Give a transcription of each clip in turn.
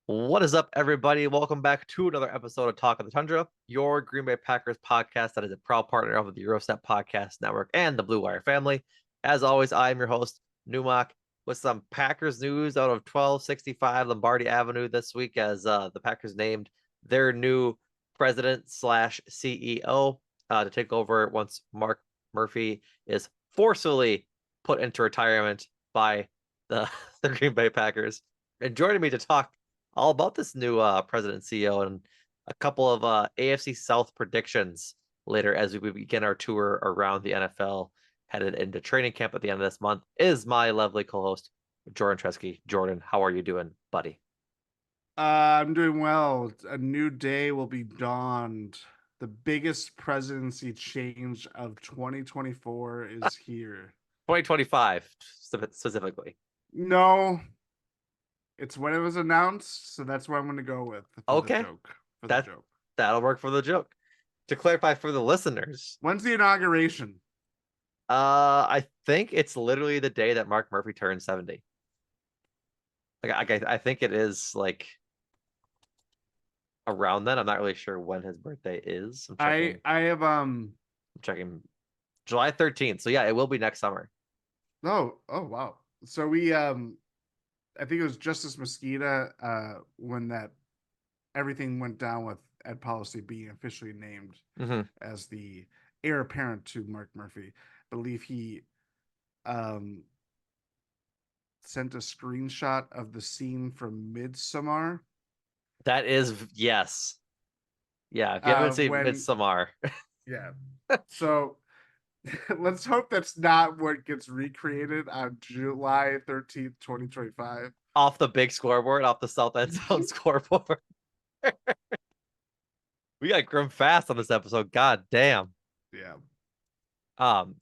What is up, everybody? Welcome back to another episode of Talk of the Tundra, your Green Bay Packers podcast that is a proud partner of the Eurostep Podcast Network and the Blue Wire family. As always, I am your host, Numac, with some Packers news out of 1265 Lombardi Avenue this week as the Packers named their new president slash CEO to take over once Mark Murphy is forcefully put into retirement by the, the Green Bay Packers. And joining me to talk all about this new president CEO and a couple of AFC South predictions later as we begin our tour around the NFL headed into training camp at the end of this month is my lovely co-host Jordan Tresky. Jordan, how are you doing, buddy? I'm doing well. A new day will be dawned. The biggest presidency change of 2024 is here. 2025 specifically. No, it's when it was announced, so that's what I'm going to go with for the Okay, joke. For the that joke. that'll work for the joke. To clarify for the listeners, When's the inauguration? I think it's literally the day that Mark Murphy turned 70. I think it is like around then. I'm not really sure when his birthday is. I have I'm checking July 13th. So yeah, it will be next summer. oh wow. So we I think it was Justice Mosqueda when that everything went down with Ed Policy being officially named as the heir apparent to Mark Murphy. I believe he um, sent a screenshot of the scene from Midsommar. That is yes. Yeah, if you haven't seen When Midsommar. yeah, so let's hope that's not what gets recreated on July 13th, 2025. Off the big scoreboard, off the South End Zone scoreboard. We got grim fast on this episode. God damn. Yeah. Um,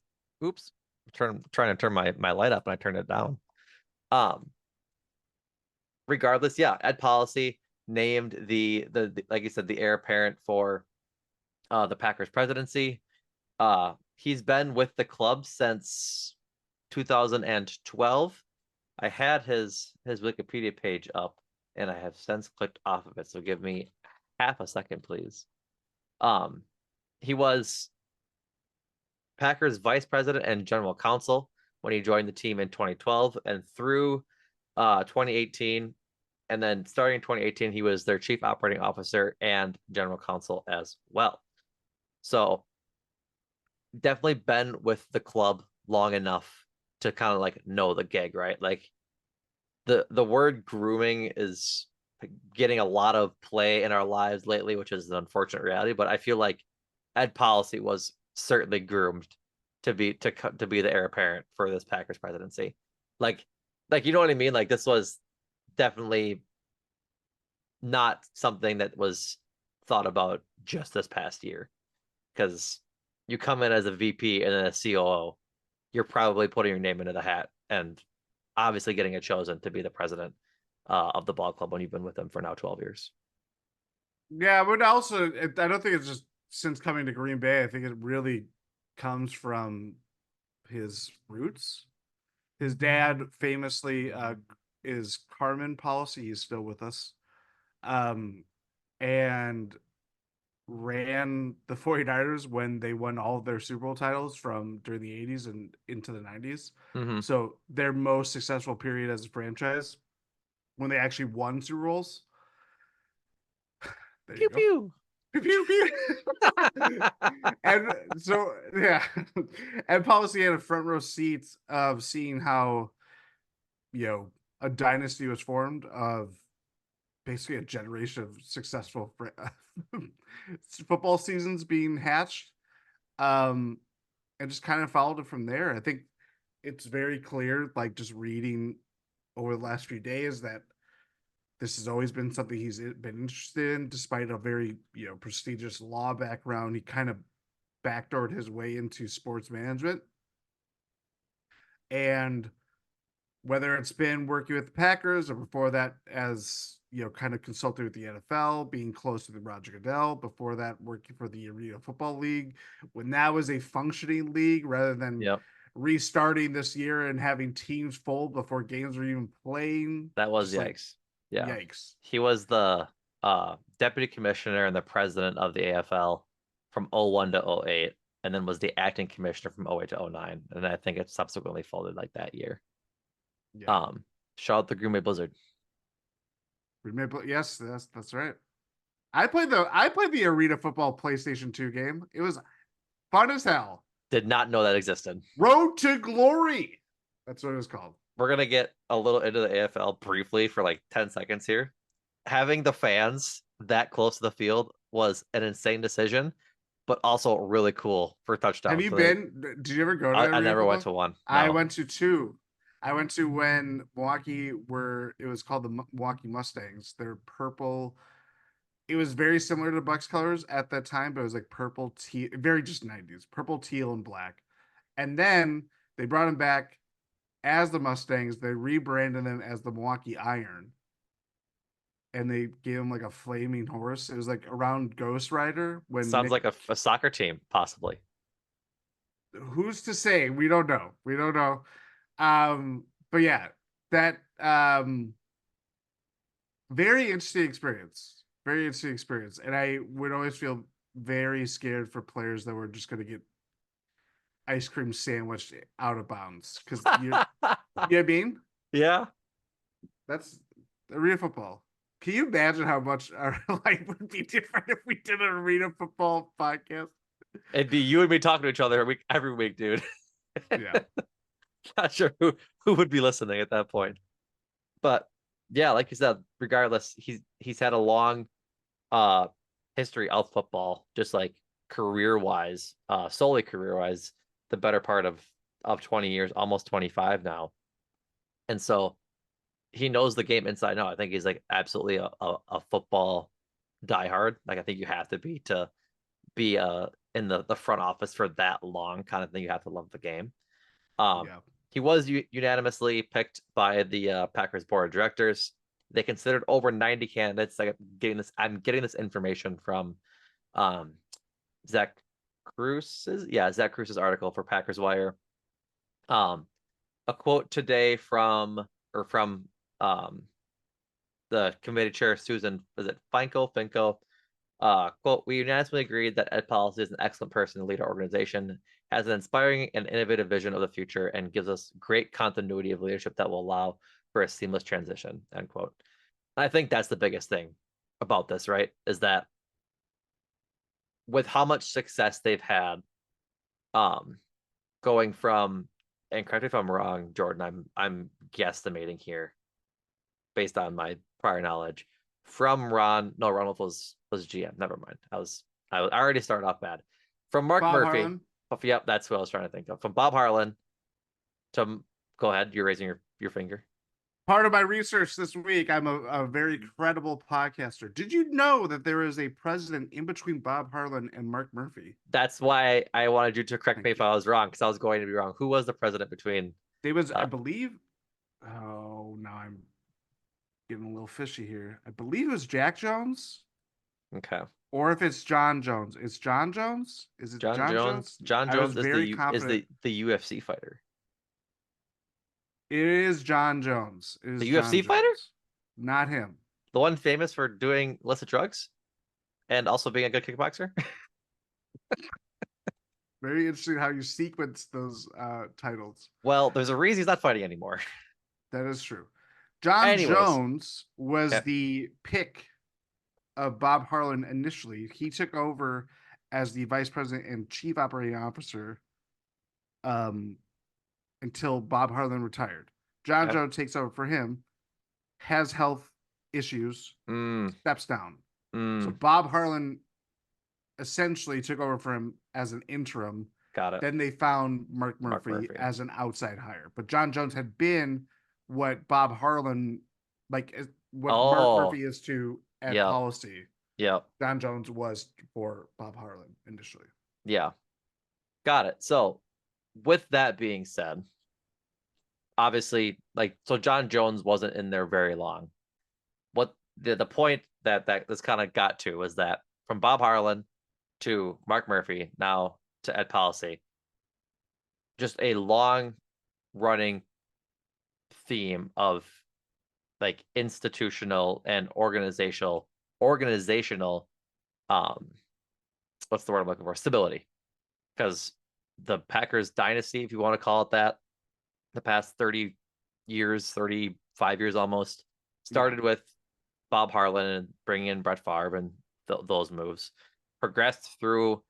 oops. Trying to turn my light up and I turned it down. Um, regardless, yeah, Ed Policy named the like you said, the heir apparent for the Packers presidency. He's been with the club since 2012. I had his Wikipedia page up and I have since clicked off of it. So give me half a second, please. He was Packers vice president and general counsel when he joined the team in 2012 and through 2018. And then starting in 2018, he was their chief operating officer and general counsel as well. So definitely been with the club long enough to kind of like know the gig, right? Like the word grooming is getting a lot of play in our lives lately, which is an unfortunate reality. But I feel like Ed Policy was certainly groomed to be the heir apparent for this Packers presidency. Like you know what I mean? Like this was definitely not something that was thought about just this past year because you come in as a VP and then a COO, you're probably putting your name into the hat and obviously getting it chosen to be the president of the ball club when you've been with them for now 12 years. Yeah, but also, I don't think it's just since coming to Green Bay. I think it really comes from his roots. His dad famously is Carmen Policy. He's still with us. And ran the 49ers when they won all of their Super Bowl titles from during the 80s and into the 90s. Mm-hmm. So their most successful period as a franchise when they actually won Super Bowls. There Pew you go. pew. Pew, pew, pew. And so, yeah, and Policy had a front row seat of seeing how, a dynasty was formed of basically a generation of successful football seasons being hatched, and just kind of followed it from there. I think it's very clear, like just reading over the last few days, that this has always been something he's been interested in, despite a very prestigious law background. He kind of backdoored his way into sports management, and whether it's been working with the Packers or before that as kind of consulting with the NFL, being close to the Roger Goodell, before that working for the Arena Football League, when that was a functioning league rather than Yep. restarting this year and having teams fold before games were even playing. That was Just like, yikes. Yeah. Yikes. He was the deputy commissioner and the president of the AFL from 01 to 08, and then was the acting commissioner from 08 to 09. And I think it subsequently folded like that year. Yeah. Shout out the Green Bay Blizzard. Yes, that's right. I played the Arena Football PlayStation 2 game. It was fun as hell. Did not know that existed. Road to Glory. That's what it was called. We're gonna get a little into the AFL briefly for like 10 seconds here. Having the fans that close to the field was an insane decision, but also really cool for touchdowns. Have you been? Did you ever go to? I never went to one. No. I went to two. I went to when Milwaukee it was called the Milwaukee Mustangs. They're purple. It was very similar to Bucks colors at that time, but it was like purple, teal, very just 90s, purple, teal, and black. And then they brought them back as the Mustangs. They rebranded them as the Milwaukee Iron. And they gave them like a flaming horse. It was like around Ghost Rider. Sounds like a soccer team, possibly. Who's to say? We don't know. But yeah, that very interesting experience. Very interesting experience. And I would always feel very scared for players that were just going to get ice cream sandwiched out of bounds. Because you know what I mean? Yeah. That's arena football. Can you imagine how much our life would be different if we did an arena football podcast? It'd be you and me talking to each other every week, dude. Yeah. Not sure who would be listening at that point. But yeah, like you said, regardless, he's had a long history of football, just like career-wise, solely career-wise, the better part of 20 years, almost 25 now. And so he knows the game inside and out. I think he's like absolutely a football diehard. Like I think you have to be in the front office for that long kind of thing. You have to love the game. Yeah. He was unanimously picked by the Packers board of directors. They considered over 90 candidates. I'm getting this information from Zach Cruz's article for Packers Wire. A quote today from the committee chair, Susan, was it Finko? Quote, we unanimously agreed that Ed Policy is an excellent person to lead our organization, has an inspiring and innovative vision of the future, and gives us great continuity of leadership that will allow for a seamless transition, end quote. I think that's the biggest thing about this, right? Is that with how much success they've had, going from, and correct me if I'm wrong, Jordan, I'm guesstimating here based on my prior knowledge, from Ron Wolf was GM. Never mind. I already started off bad. From Mark Bob Murphy. Harlan? Yep, that's what I was trying to think of. From Bob Harlan to, go ahead, you're raising your finger. Part of my research this week, I'm a very credible podcaster. Did you know that there is a president in between Bob Harlan and Mark Murphy? That's why I wanted you to correct me if I was wrong, because I was going to be wrong. Who was the president between? They was, I believe. Oh, now I'm getting a little fishy here. I believe it was Jack Jones. Okay. Or if it's John Jones. It's John Jones? Is it John Jones? John Jones is the UFC fighter. It is John Jones. It is the UFC fighter? Not him. The one famous for doing illicit drugs and also being a good kickboxer? Very interesting how you sequence those titles. Well, there's a reason he's not fighting anymore. That is true. John Jones was the pick of Bob Harlan initially. He took over as the vice president and chief operating officer until Bob Harlan retired. John Jones takes over for him, has health issues, steps down. So Bob Harlan essentially took over for him as an interim. Got it. Then they found Mark Murphy as an outside hire. But John Jones had been what Bob Harlan, Mark Murphy is to Ed Policy. Yeah. John Jones was for Bob Harlan initially. Yeah. Got it. So with that being said, obviously, so John Jones wasn't in there very long. What the point that this kind of got to was that from Bob Harlan to Mark Murphy, now to Ed Policy, just a long running theme of like institutional and organizational what's the word I'm looking for? Stability. Because the Packers dynasty, if you want to call it that, the past 30 years, 35 years almost, started with Bob Harlan and bringing in Brett Favre and those moves, progressed through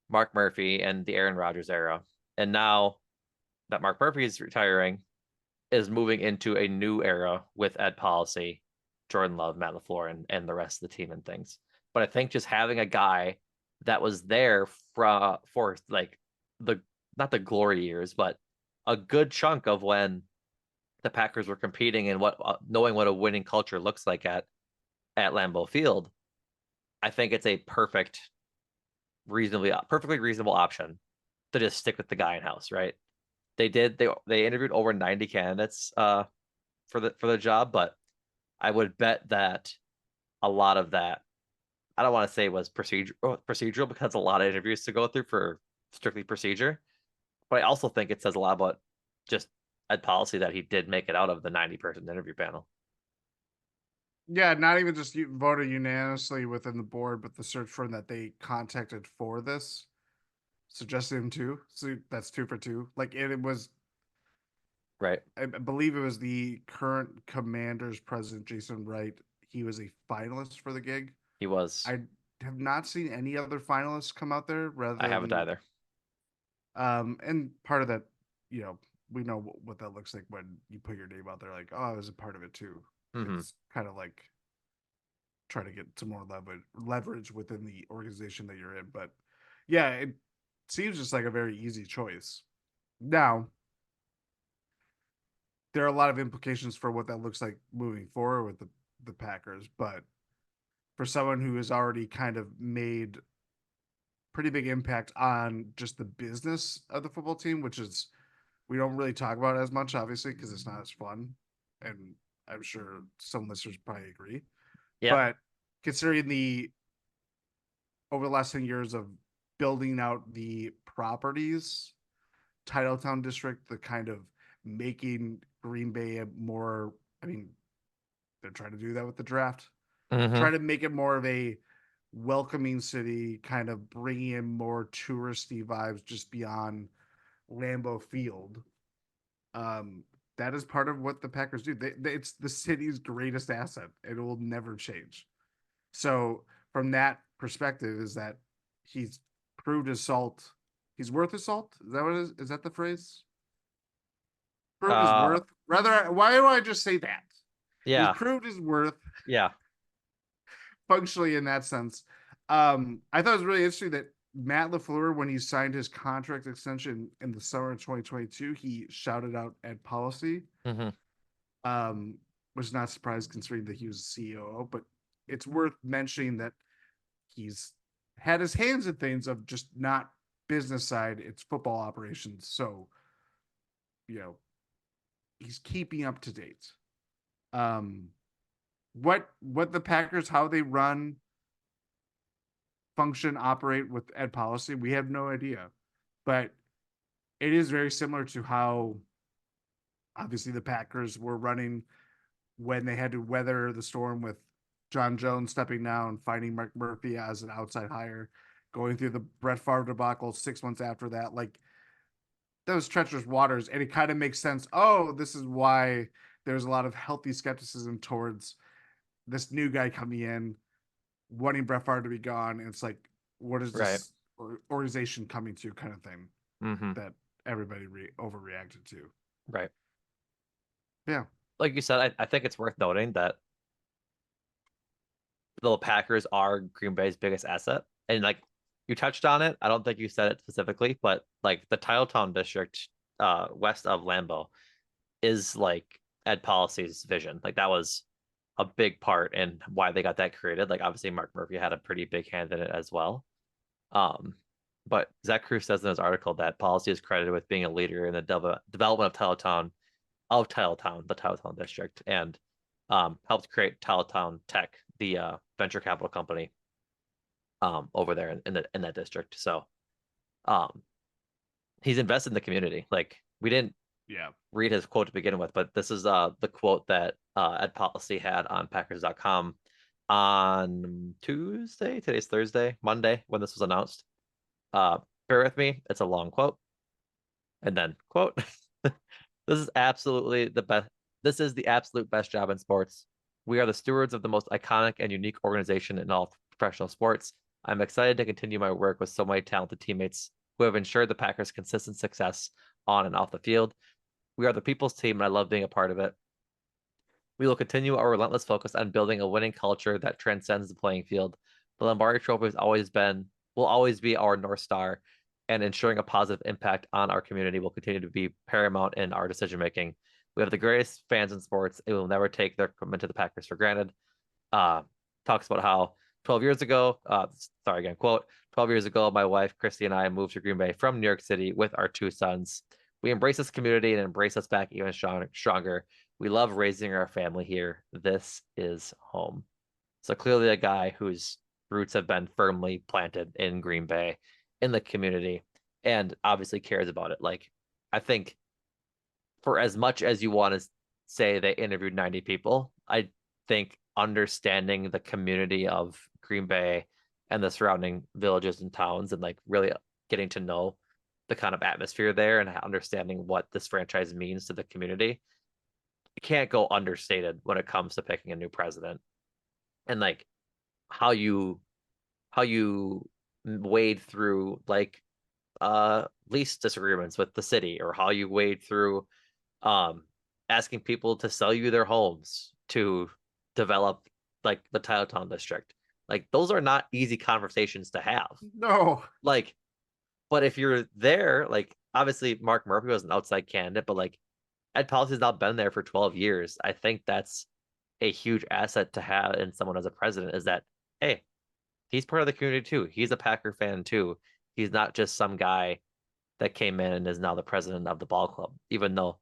Mark Murphy and the Aaron Rodgers era. And now that Mark Murphy is retiring, is moving into a new era with Ed Policy, Jordan Love, Matt LaFleur, and the rest of the team and things. But I think just having a guy that was there for like the not the glory years, but a good chunk of when the Packers were competing and what knowing what a winning culture looks like at Lambeau Field, I think it's a perfectly reasonable option to just stick with the guy in house, right? They interviewed over 90 candidates for the job, but I would bet that a lot of that, I don't want to say was procedural because a lot of interviews to go through for strictly procedure, but I also think it says a lot about just Ed Policy that he did make it out of the 90-person interview panel. Yeah, not even just voted unanimously within the board, but the search firm that they contacted for this suggested him too. So that's 2 for 2. Like it was right. I believe it was the current Commanders president, Jason Wright. He was a finalist for the gig. He was. I have not seen any other finalists come out there. I haven't either. And part of that, we know what that looks like when you put your name out there. Like, oh, I was a part of it too. Mm-hmm. It's kind of like trying to get some more leverage within the organization that you're in. But yeah, it seems just like a very easy choice. Now, there are a lot of implications for what that looks like moving forward with the Packers, but for someone who has already kind of made pretty big impact on just the business of the football team, which is we don't really talk about as much, obviously, because it's not as fun. And I'm sure some listeners probably agree. Yeah. But considering over the last 10 years of building out the properties, Titletown District, the kind of making Green Bay a more, they're trying to do that with the draft. Mm-hmm. Try to make it more of a welcoming city, kind of bringing in more touristy vibes just beyond Lambeau Field. That is part of what the Packers do. It's the city's greatest asset. It will never change. So from that perspective, is that he's proved his salt. He's worth his salt. Is that what it is? Is that the phrase? Proved his worth. Rather, why do I just say that? Yeah. He's proved his worth. Yeah. Functionally in that sense. I thought it was really interesting that Matt LaFleur, when he signed his contract extension in the summer of 2022, he shouted out Ed Policy. Mm-hmm. Was not surprised considering that he was the COO, but it's worth mentioning that he's had his hands in things of just not business side, it's football operations. So, he's keeping up to date. What the Packers, how they run, function, operate with Ed Policy, we have no idea. But it is very similar to how obviously the Packers were running when they had to weather the storm with John Jones stepping down, finding Mark Murphy as an outside hire, going through the Brett Favre debacle 6 months after that. Like, those treacherous waters, and it kind of makes sense. Oh, this is why there's a lot of healthy skepticism towards this new guy coming in, wanting Brett Favre to be gone. And it's like, what is this organization coming to, kind of thing, that everybody overreacted to. Right. Yeah. Like you said, I think it's worth noting that the Packers are Green Bay's biggest asset. And like you touched on it, I don't think you said it specifically, but like the Titletown District west of Lambeau is like Ed Policy's vision. Like that was a big part in why they got that created. Like obviously Mark Murphy had a pretty big hand in it as well. But Zach Cruz says in his article that Policy is credited with being a leader in the development of the Titletown District, and helped create Titletown Tech, the venture capital company over there in that district. So he's invested in the community. Like we didn't Yeah. read his quote to begin with, but this is the quote that Ed Policy had on Packers.com on Tuesday. Today's Thursday, Monday, when this was announced. Bear with me, it's a long quote. And then quote, this is absolutely the best. This is the absolute best job in sports. We are the stewards of the most iconic and unique organization in all professional sports. I'm excited to continue my work with so many talented teammates who have ensured the Packers' consistent success on and off the field. We are the people's team, and I love being a part of it. We will continue our relentless focus on building a winning culture that transcends the playing field. The Lombardi Trophy will always be our North Star, and ensuring a positive impact on our community will continue to be paramount in our decision making. We have the greatest fans in sports, and we will never take their commitment to the Packers for granted. Talks about how 12 years ago, sorry again, quote, 12 years ago, my wife, Christy, and I moved to Green Bay from New York City with our two sons. We embrace this community and embrace us back even stronger. We love raising our family here. This is home. So clearly a guy whose roots have been firmly planted in Green Bay, in the community, and obviously cares about it. Like, I think for as much as you want to say they interviewed 90 people, I think understanding the community of Green Bay and the surrounding villages and towns and like really getting to know the kind of atmosphere there and understanding what this franchise means to the community, it can't go understated when it comes to picking a new president. And like how you wade through like lease disagreements with the city, or how you wade through asking people to sell you their homes to develop like the Titletown district. Like those are not easy conversations to have. No. Like, but if you're there, like obviously Mark Murphy was an outside candidate, but like Ed Policy's not been there for 12 years. I think that's a huge asset to have in someone as a president, is that, hey, he's part of the community too. He's a Packer fan too. He's not just some guy that came in and is now the president of the ball club, even though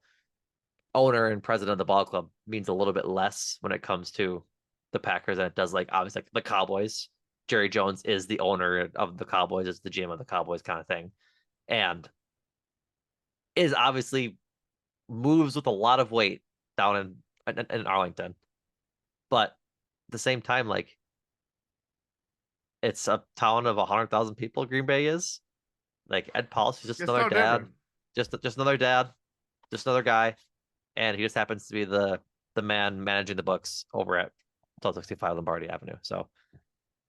owner and president of the ball club means a little bit less when it comes to the Packers than it does like obviously like the Cowboys. Jerry Jones is the owner of the Cowboys, is the GM of the Cowboys kind of thing. And is obviously moves with a lot of weight down in Arlington. But at the same time, like it's a town of 100,000 people. Green Bay is like Ed Policy's just It's another no dad, different. just another dad, just another guy, and he just happens to be the man managing the books over at 1265 Lombardi Avenue. So,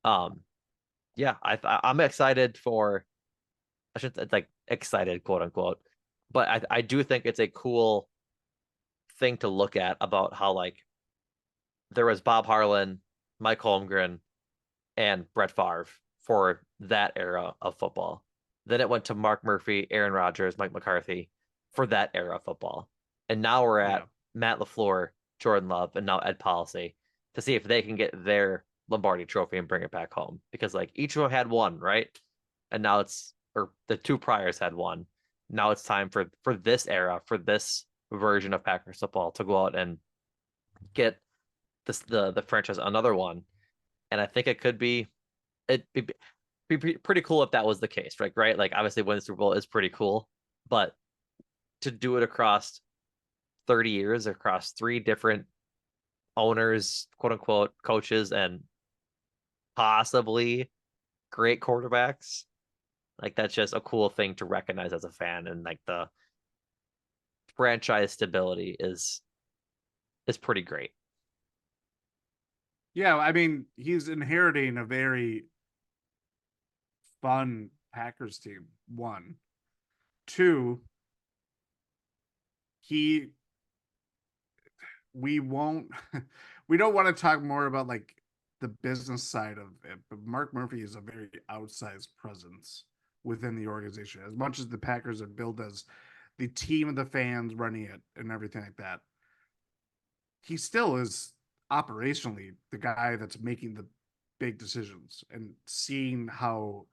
um, yeah, I'm excited for. I shouldn't like excited, quote unquote, but I do think it's a cool thing to look at about how like there was Bob Harlan, Mike Holmgren, and Brett Favre for that era of football. Then it went to Mark Murphy, Aaron Rodgers, Mike McCarthy for that era of football. And now we're at Yeah. Matt LaFleur, Jordan Love, and now Ed Policy to see if they can get their Lombardi trophy and bring it back home. Because like each of them had one, right? And now it's, or the two priors had one. Now it's time for this era, for this version of Packers football to go out and get this the franchise another one. And I think it could be be pretty cool if that was the case, right? Right? Like obviously winning the Super Bowl is pretty cool, but to do it across 30 years, across three different owners, quote unquote, coaches, and possibly great quarterbacks, like that's just a cool thing to recognize as a fan. And like the franchise stability is pretty great. Yeah, I mean, he's inheriting a very fun Packers team. One. Two, he we won't we don't want to talk more about like the business side of it, but Mark Murphy is a very outsized presence within the organization. As much as the Packers are billed as the team of the fans running it and everything like that, he still is operationally the guy that's making the big decisions and seeing how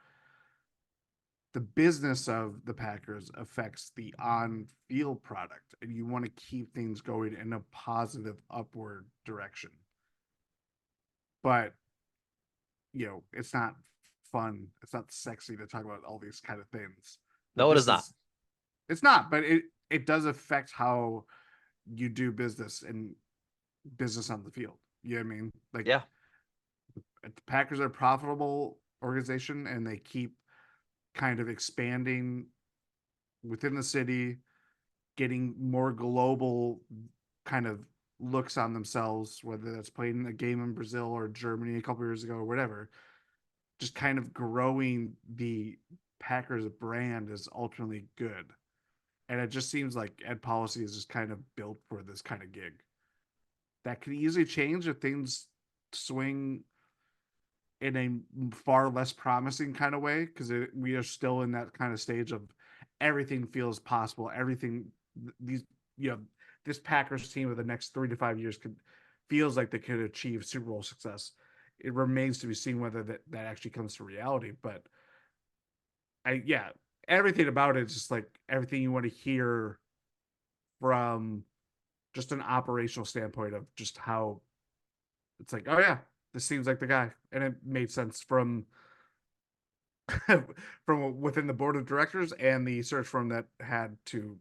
the business of the Packers affects the on-field product, and you want to keep things going in a positive upward direction. But it's not fun. It's not sexy to talk about all these kind of things. But No, it is this not. is it's not, but it does affect how you do business and business on the field. You know what I mean? Like, Yeah. the Packers are a profitable organization, and they keep kind of expanding within the city, getting more global kind of looks on themselves, whether that's playing a game in Brazil or Germany a couple years ago or whatever. Just kind of growing the Packers brand is ultimately good. And it just seems like Ed Policy is just kind of built for this kind of gig. That could easily change if things swing in a far less promising kind of way, because we are still in that kind of stage of everything feels possible. Everything, these, you know, this Packers team of the next 3 to 5 years could feels like they could achieve Super Bowl success. It remains to be seen whether that actually comes to reality. But yeah, everything about it is just like everything you want to hear from just an operational standpoint of just how it's like, oh yeah, this seems like the guy, and it made sense from from within the board of directors and the search firm that had to,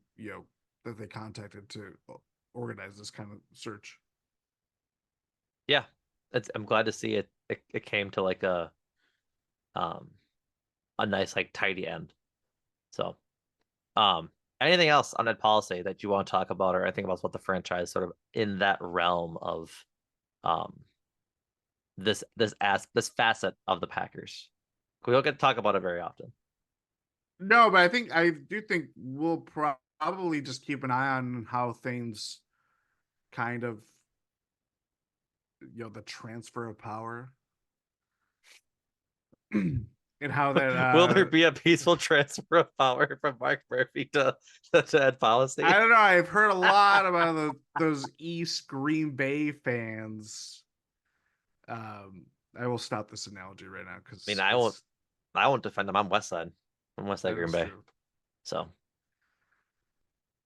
that they contacted to organize this kind of search. Yeah. I'm glad to see it came to like um a nice like tidy end. So anything else on Ed Policy that you want to talk about, or anything about what the franchise sort of in that realm of um this facet of the Packers? We don't get to talk about it very often. No, but I do think we'll probably just keep an eye on how things kind of, the transfer of power and how that Will there be a peaceful transfer of power from Mark Murphy to Ed Policy? I don't know. I've heard a lot about those East Green Bay fans. I will stop this analogy right now because I mean, I won't defend them. I'm West Side. I'm West Side that Green is Bay. true. So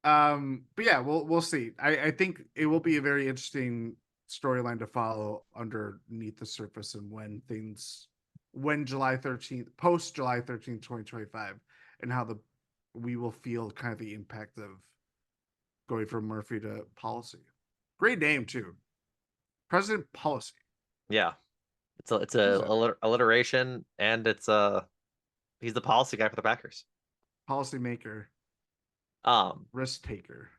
But yeah, we'll see. I think it will be a very interesting storyline to follow underneath the surface, and when July 13th, post July 13th, 2025, and how we will feel kind of the impact of going from Murphy to Policy. Great name too. President Policy. yeah, it's a alliteration, and he's the policy guy for the Packers. Policy maker, Um, risk taker.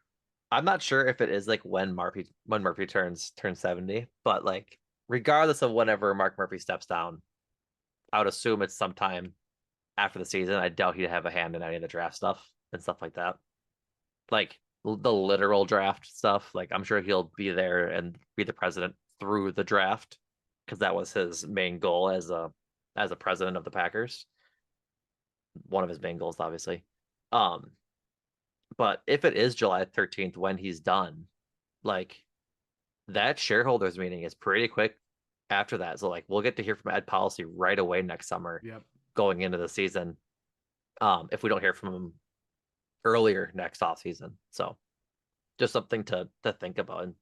I'm not sure if it is like when Murphy turns 70, but like regardless of whenever Mark Murphy steps down, I would assume it's sometime after the season. I doubt he'd have a hand in any of the draft stuff and stuff like that. Like the literal draft stuff. Like I'm sure he'll be there and be the president through the draft because that was his main goal as a president of the Packers. One of his main goals, obviously. Um, but if it is July 13th when he's done, like that shareholders meeting is pretty quick after that. So like we'll get to hear from Ed Policy right away next summer. Yep. Going into the season. If we don't hear from him earlier next off season. So just something to think about, and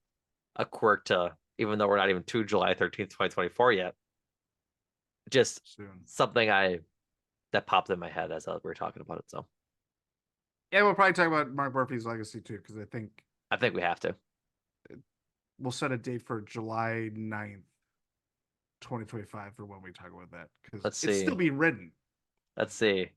a quirk to, even though we're not even to July 13th, 2024 yet, just Soon. something that popped in my head as we were talking about it. So Yeah, we'll probably talk about Mark Murphy's legacy too, because I think we have to. we'll set a date for July 9th, 2025 for when we talk about that, because Let's it's see. still being written. Let's see.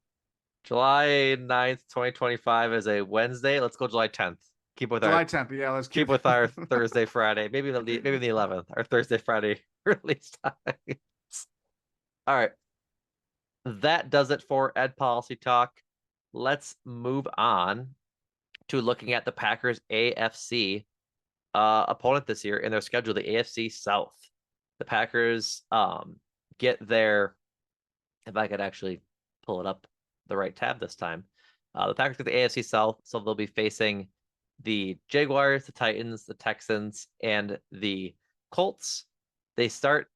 July 9th, 2025 is a Wednesday. Let's go July 10th. Keep with July our 10th. Yeah, let's keep with our Thursday, Friday, maybe the 11th, our Thursday, Friday release times. All right. That does it for Ed Policy Talk. Let's move on to looking at the Packers AFC opponent this year in their schedule, the AFC South. The Packers get their, if I could actually pull it up the right tab this time. The Packers get the AFC South, so they'll be facing the Jaguars, the Titans, the Texans, and the Colts. They start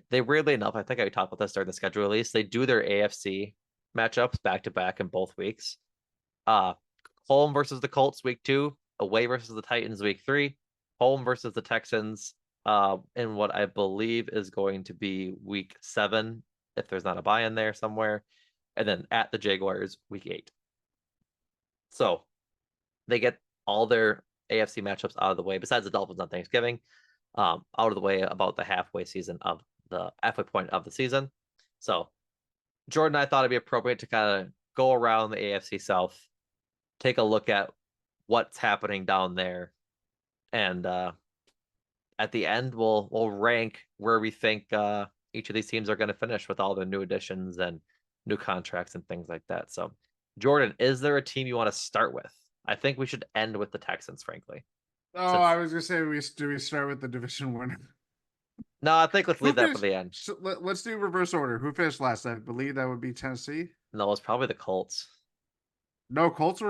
they weirdly enough, I think I talked about this during the schedule release. They do their AFC matchups back to back in both weeks. Home versus the Colts week 2, away versus the Titans week 3, home versus the Texans in what I believe is going to be week 7, if there's not a buy in there somewhere, and then at the Jaguars week 8. So they get all their AFC matchups out of the way, besides the Dolphins on Thanksgiving, out of the way about the halfway point of the season. So Jordan and I thought it'd be appropriate to kind of go around the AFC South, take a look at what's happening down there, and at the end we'll rank where we think each of these teams are going to finish with all the new additions and new contracts and things like that. So, Jordan, is there a team you want to start with? I think we should end with the Texans, frankly. Oh, I was gonna say, do we start with the division winner? No, I think let's leave that for the end. Let's do reverse order. Who finished last? I believe that would be Tennessee. No, it's probably the Colts. No, Colts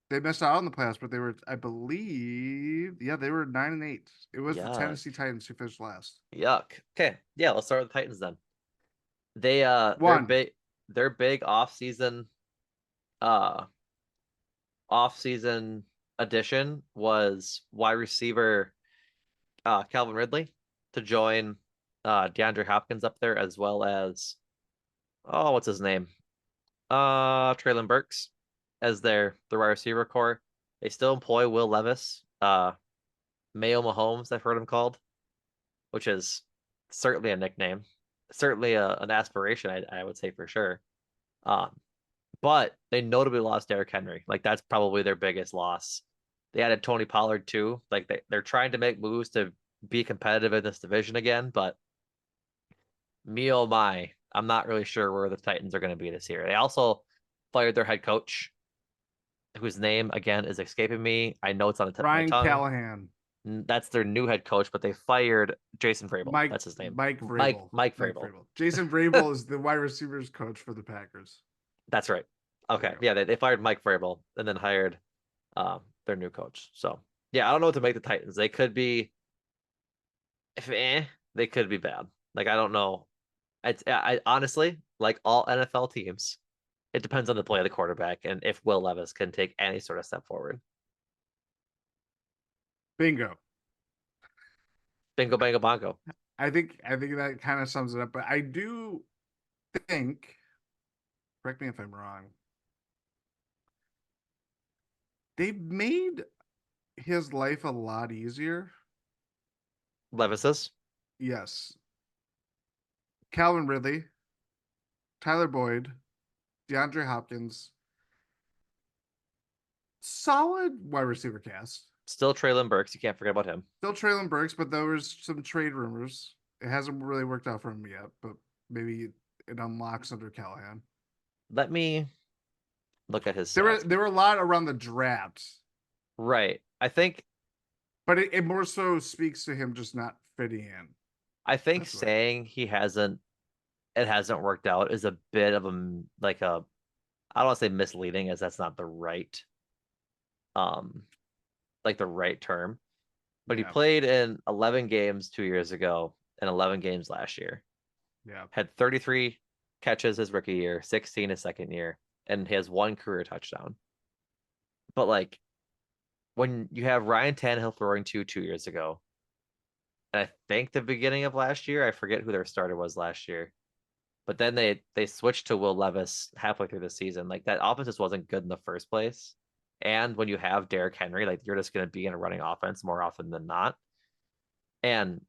they missed out on the playoffs, but they were, I believe, they were 9-8. It was the Tennessee Titans who finished last. Yuck. Okay, yeah, let's start with the Titans then. They their big off-season addition was wide receiver Calvin Ridley to join DeAndre Hopkins up there, as well as what's his name? Traylon Burks as their wide receiver core. They still employ Will Levis, Mayo Mahomes, I've heard him called, which is certainly a nickname, certainly an aspiration, I would say for sure. But they notably lost Derrick Henry. Like, that's probably their biggest loss. They added Tony Pollard too. Like, they're trying to make moves to be competitive in this division again, but me oh my, I'm not really sure where the Titans are going to be this year. They also fired their head coach, whose name again is escaping me. I know it's on the tip of my tongue. Brian Callahan. That's their new head coach, but they fired Jason Vrabel. That's his name. Mike Vrabel. Mike Vrabel. Jason Vrabel is the wide receivers coach for the Packers. That's right. Okay. Yeah, they fired Mike Vrabel and then hired their new coach. So yeah, I don't know what to make the Titans. They could be they could be bad. Like, I don't know. I honestly, like all NFL teams, it depends on the play of the quarterback and if Will Levis can take any sort of step forward. Bingo. Bingo, bango, bongo. I think that kind of sums it up. But I do think, correct me if I'm wrong, they've made his life a lot easier. Levis's? Yes. Calvin Ridley, Tyler Boyd, DeAndre Hopkins. Solid wide receiver cast. Still Traylon Burks. You can't forget about him. Still Traylon Burks, but there was some trade rumors. It hasn't really worked out for him yet, but maybe it unlocks under Callahan. Let me look at his. There were a lot around the draft. Right. I think. But it more so speaks to him just not fitting in. I think saying it hasn't worked out is a bit of I don't want to say misleading, as that's not the right the right term. But he played in 11 games 2 years ago and 11 games last year. Yeah. Had 33 catches his rookie year, 16 his second year, and he has one career touchdown. But like, when you have Ryan Tannehill throwing 2 years ago, and I think the beginning of last year, I forget who their starter was last year, but then they switched to Will Levis halfway through the season. Like, that offense just wasn't good in the first place. And when you have Derrick Henry, like, you're just going to be in a running offense more often than not. And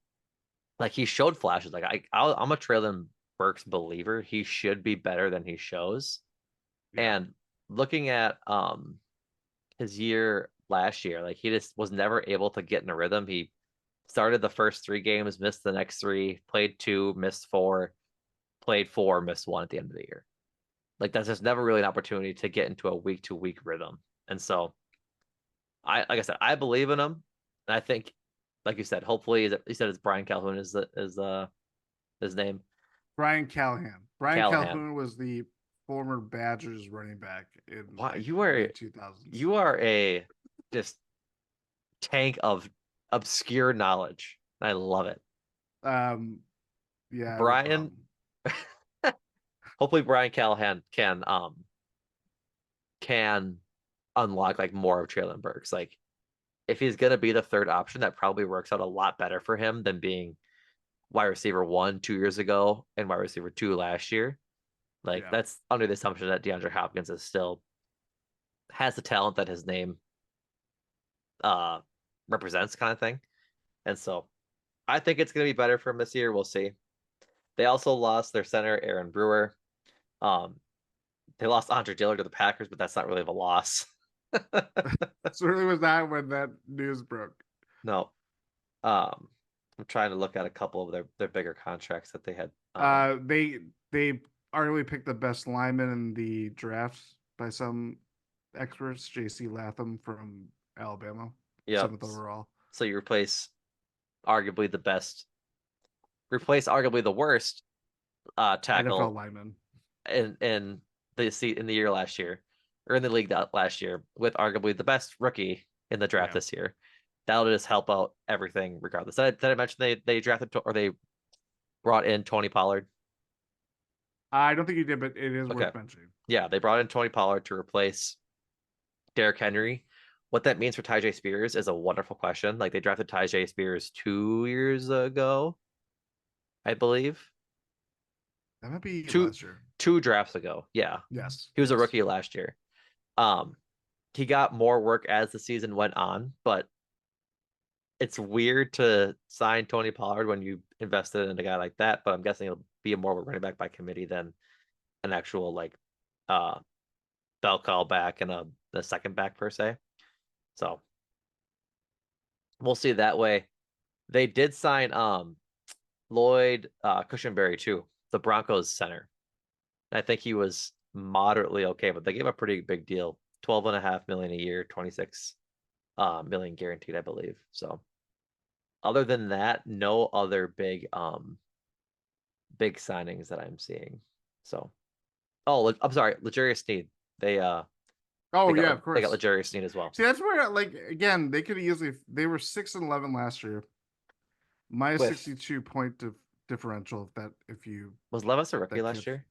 like, he showed flashes. Like, I'm a Traylon Burks believer. He should be better than he shows. Yeah. And looking at his year last year, like, he just was never able to get in a rhythm. He started the first 3 games, missed the next 3, played 2, missed 4, played 4, missed 1 at the end of the year. Like, that's just never really an opportunity to get into a week-to-week rhythm. And so, like I said, I believe in him. And I think, like you said, hopefully, you said it's Brian Calhoun is his name. Brian Callahan. Calhoun was the former Badgers running back in you are 2000s. You are a just tank of obscure knowledge. I love it. Yeah. Brian. Hopefully, Brian Callahan can unlock like more of Traylon Burks. Like, if he's gonna be the third option, that probably works out a lot better for him than being wide receiver 1 2 years ago and wide receiver 2 last year. Like, that's under the assumption that DeAndre Hopkins is still has the talent that his name represents, kind of thing. And so I think it's going to be better for him this year. We'll see. They also lost their center, Aaron Brewer. They lost Andre Dillard to the Packers, but that's not really of a loss. Certainly was not when that news broke. No. I'm trying to look at a couple of their bigger contracts that they had. They arguably picked the best lineman in the draft by some experts, J.C. Latham from Alabama, Yep. 7th overall. So you replace arguably the worst tackle NFL lineman in the year last year, or in the league last year, with arguably the best rookie in the draft this year. That'll just help out everything regardless. Did I mention they drafted or they brought in Tony Pollard? I don't think you did, but it is worth mentioning. Yeah, they brought in Tony Pollard to replace Derrick Henry. What that means for Tyjae Spears is a wonderful question. Like, they drafted Tyjae Spears 2 years ago, I believe. That might be last year. 2 drafts ago. Yeah. Yes. He was a rookie last year. He got more work as the season went on, but it's weird to sign Tony Pollard when you invested in a guy like that. But I'm guessing it'll be more of a running back by committee than an actual bell call back and a second back per se. So we'll see that way. They did sign Lloyd Cushenberry too, the Broncos center. I think he was moderately okay, but they gave a pretty big deal, $12.5 million a year, 26 million guaranteed, I believe. So other than that, no other big signings that I'm seeing. So I'm sorry, L'Jarius Sneed. Of course. They got L'Jarius Sneed as well. See, that's where, again, they could easily, they were 6-11 last year, minus 62 point differential. If you was Levis a rookie last year?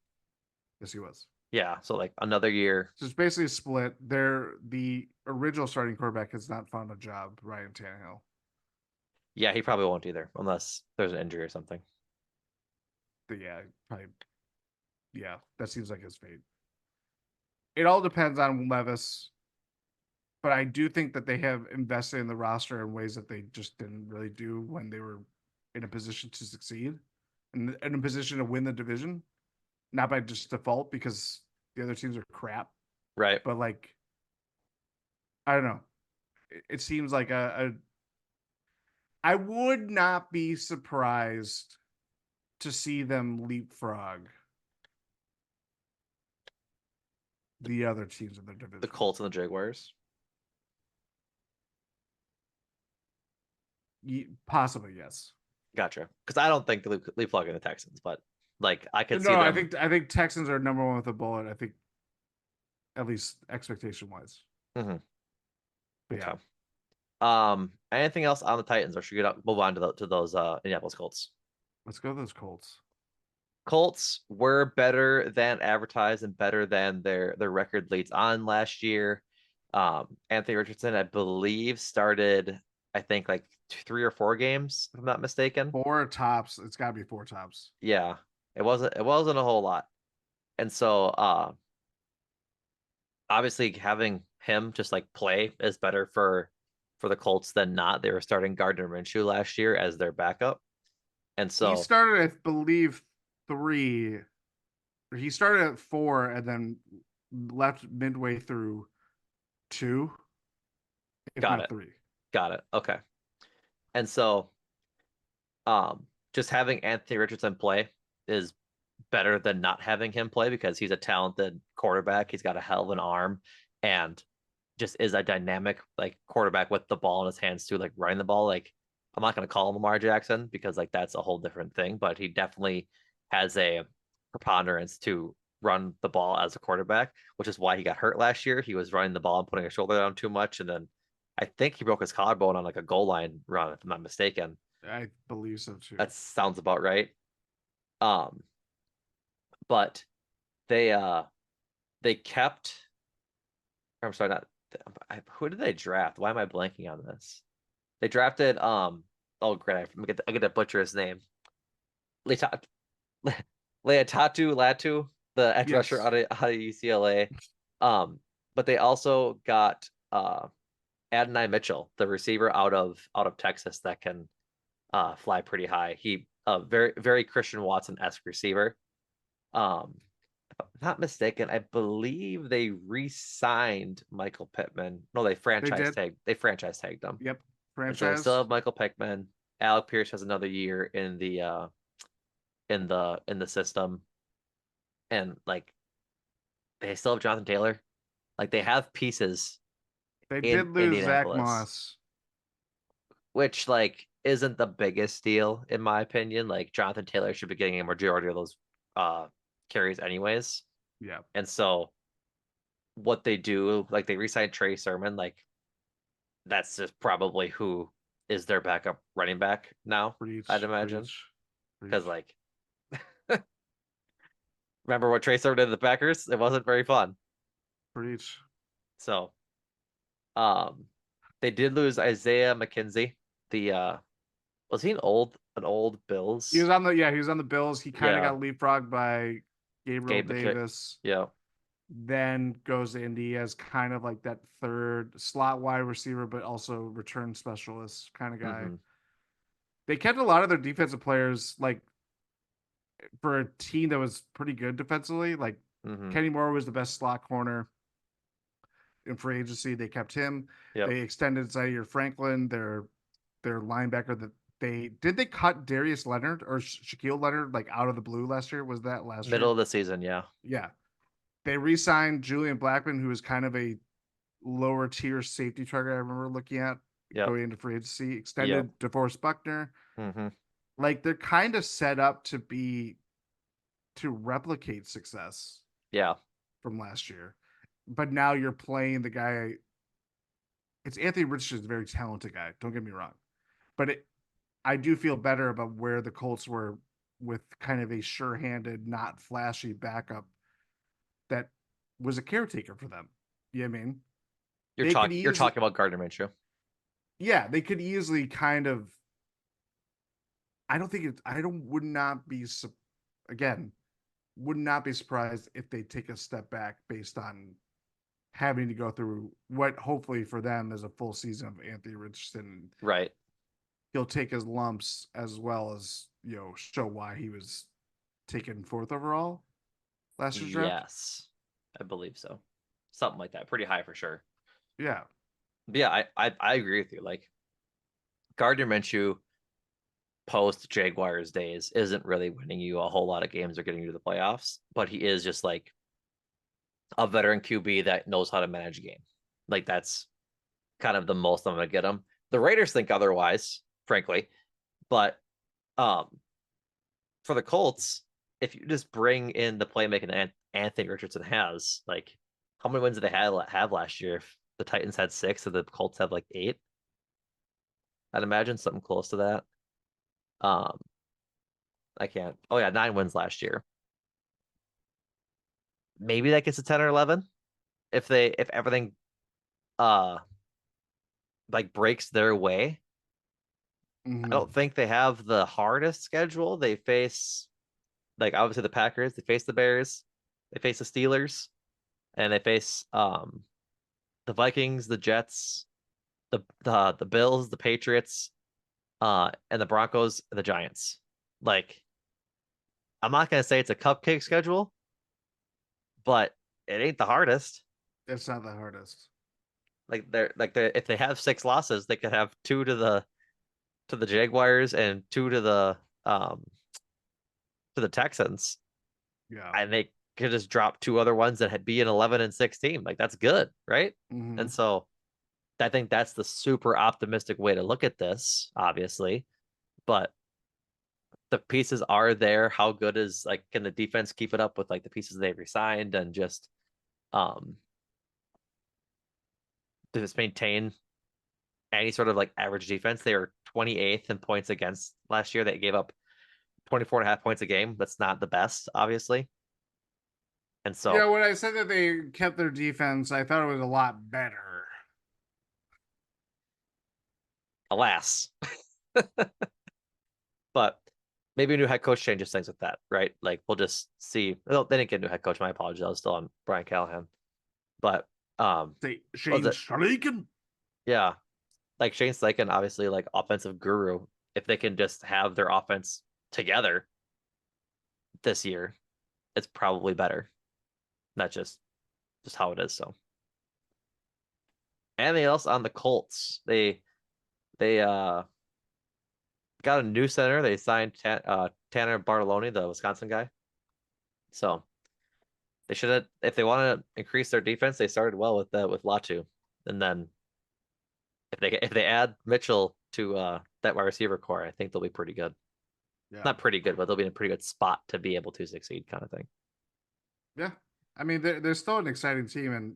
Yes, he was. Yeah, so another year. So it's basically split. The original starting quarterback has not found a job, Ryan Tannehill. Yeah, he probably won't either, unless there's an injury or something. But that seems like his fate. It all depends on Levis, but I do think that they have invested in the roster in ways that they just didn't really do when they were in a position to succeed and in a position to win the division, not by just default because the other teams are crap. Right. But I don't know. It seems like I would not be surprised to see them leapfrog the other teams in their division. The Colts and the Jaguars? Possibly, yes. Gotcha. Because I don't think they're leapfrogging the Texans, but I could see them. I think Texans are number one with a bullet. I think, at least expectation wise. Mm-hmm. But yeah. Anything else on the Titans, or should we move on to those Indianapolis Colts? Let's go to those Colts. Colts were better than advertised and better than their record leads on last year. Anthony Richardson, I believe, started, I think, 3 or 4 games, if I'm not mistaken. 4 tops. It's got to be 4 tops. Yeah, it wasn't a whole lot, and so obviously having him just play is better for the Colts than not. They were starting Gardner Minshew last year as their backup, and so he started, I believe, 3. He started at 4 and then left midway through 2. Got it. 3. Got it. Okay. And so just having Anthony Richardson play is better than not having him play, because he's a talented quarterback. He's got a hell of an arm and just is a dynamic quarterback with the ball in his hands too, running the ball. I'm not going to call him Lamar Jackson because that's a whole different thing, but he definitely has a preponderance to run the ball as a quarterback, which is why he got hurt last year. He was running the ball and putting his shoulder down too much, and then I think he broke his collarbone on a goal line run, if I'm not mistaken. I believe so too. That sounds about right. But they kept. I'm sorry, not. Who did they draft? Why am I blanking on this? They drafted oh great, I get to butcher his name. Leatatu Latu, the edge rusher out of UCLA. but they also got Adonai Mitchell, the receiver out of Texas that can fly pretty high. He very very Christian Watson-esque receiver. If I'm not mistaken, I believe they re-signed Michael Pittman. No, they franchise tagged him. Yep. And so they still Franchise. have Michael Pittman. Alec Pierce has another year in the system. And like they still have Jonathan Taylor. Like they have pieces They in did lose Zach Indianapolis, Moss. which like isn't the biggest deal in my opinion. Like Jonathan Taylor should be getting a majority of those carries anyways. Yeah. And so what they do, like they re-signed Trey Sermon, like that's just probably who is their backup running back now, Preach. I'd imagine. Preach. Because like remember what Trey Sermon did to the Packers? It wasn't very fun. Preach. So they did lose Isaiah McKenzie. The was he an old Bills? He was on the Bills. He kind of Yeah. got leapfrogged by Gabriel Gabe Davis. Yeah. Then goes to Indy as kind of like that third slot wide receiver, but also return specialist kind of guy. Mhm. They kept a lot of their defensive players like for a team that was pretty good defensively. Like Mhm. Kenny Moore was the best slot corner in free agency. They kept him. Yep. They extended Zaire Franklin, their linebacker. That they cut Darius Leonard or Shaquille Leonard like out of the blue last year? Was that last Middle year? of the season, yeah. Yeah. They re-signed Julian Blackman, who was kind of a lower tier safety target I remember looking at Yep. going into free agency. Extended DeForest Buckner. Mm-hmm. Like they're kind of set up to replicate success. Yeah. From last year. But now you're playing the guy. It's Anthony Richardson, a very talented guy. Don't get me wrong. But I do feel better about where the Colts were with kind of a sure-handed, not flashy backup that was a caretaker for them. You know what I mean? You're talking about Gardner Minshew. Yeah, they could easily kind of. I would not be surprised if they take a step back based on having to go through what hopefully for them is a full season of Anthony Richardson. Right. He'll take his lumps as well as, show why he was taken 4th overall last year's draft. Yes, I believe so. Something like that. Pretty high for sure. Yeah. But yeah, I agree with you. Like Gardner Minshew post Jaguars days isn't really winning you a whole lot of games or getting you to the playoffs, but he is just like a veteran QB that knows how to manage a game. Like that's kind of the most I'm gonna get him. The Raiders think otherwise, frankly, but for the Colts, if you just bring in the playmaking that Anthony Richardson has, like how many wins did they have last year? If the Titans had 6, so the Colts have like 8. I'd imagine something close to that. I can't. Oh yeah, 9 wins last year. Maybe that gets to 10 or 11 if everything like breaks their way. Mm-hmm. I don't think they have the hardest schedule. They face like obviously the Packers, they face the Bears, they face the Steelers, and they face the Vikings, the Jets, the Bills, the Patriots, and the Broncos, and the Giants. Like I'm not gonna say it's a cupcake schedule, but it ain't the hardest. It's not the hardest. Like they're if they have 6 losses, they could have 2 to the Jaguars and 2 to the Texans. Yeah. And they could just drop 2 other ones that had be an 11-6 team. Like that's good, right? Mm-hmm. And so I think that's the super optimistic way to look at this, obviously. But the pieces are there. How good is like can the defense keep it up with like the pieces they've resigned and just just maintain any sort of like average defense? They were 28th in points against last year. They gave up 24.5 points a game. That's not the best, obviously. And so yeah, when I said that they kept their defense, I thought it was a lot better. Alas. But maybe a new head coach changes things with that, right? Like we'll just see. Well, they didn't get a new head coach. My apologies. I was still on Brian Callahan. But Say Was Shane it? Steichen. Yeah, like Shane Steichen, obviously like offensive guru. If they can just have their offense together this year, it's probably better. Not just how it is. So, anything else on the Colts? They got a new center. They signed Tanner Bartoloni, the Wisconsin guy. So they should have, if they want to increase their defense, they started well with Latu, and then if they add Mitchell to that wide receiver core, I think they'll be pretty good. Yeah. Not pretty good, but they'll be in a pretty good spot to be able to succeed, kind of thing. Yeah. I mean, they're still an exciting team, and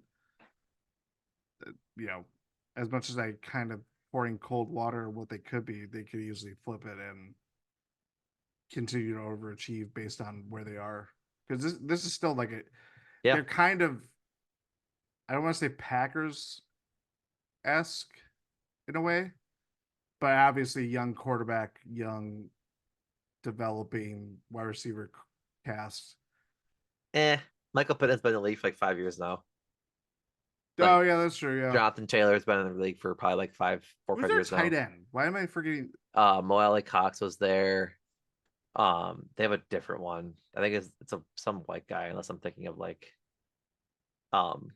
as much as I kind of pouring cold water what they could be, they could easily flip it and continue to overachieve based on where they are. Because this is still like Yeah, they're kind of, I don't want to say Packers esque in a way, but obviously young quarterback, young developing wide receiver cast. Michael Pittman's been in the league for like 5 years now. Oh Like yeah, that's true. Yeah. Jonathan Taylor's been in the league for probably like 4 or 5 Who's their years now. tight end? Why am I forgetting? Mo Alley Cox was there. They have a different one. I think it's some white guy, unless I'm thinking of like um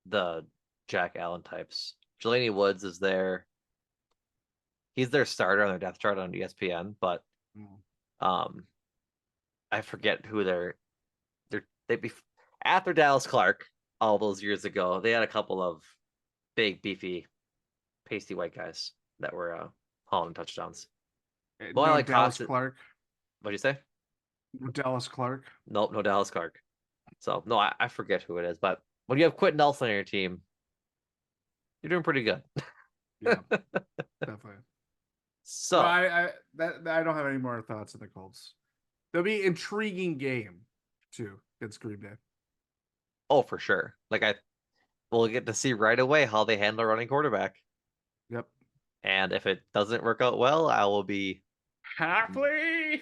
the Jack Allen types. Jelani Woods is there. He's their starter on their depth chart on ESPN, but um I forget who they'd be after Dallas Clark all those years ago. They had a couple of big, beefy, pasty white guys that were hauling touchdowns. Well, I No like Dallas Cox. Clark. What'd you say? No Dallas Clark. Nope, no Dallas Clark. So no, I forget who it is. But when you have Quentin Nelson on your team, you're doing pretty good. Yeah, definitely. So, No, I don't have any more thoughts on the Colts. There'll be intriguing game too against Green Bay. oh, for sure. We'll get to see right away how they handle running quarterback. Yep. And if it doesn't work out well, I will be happy.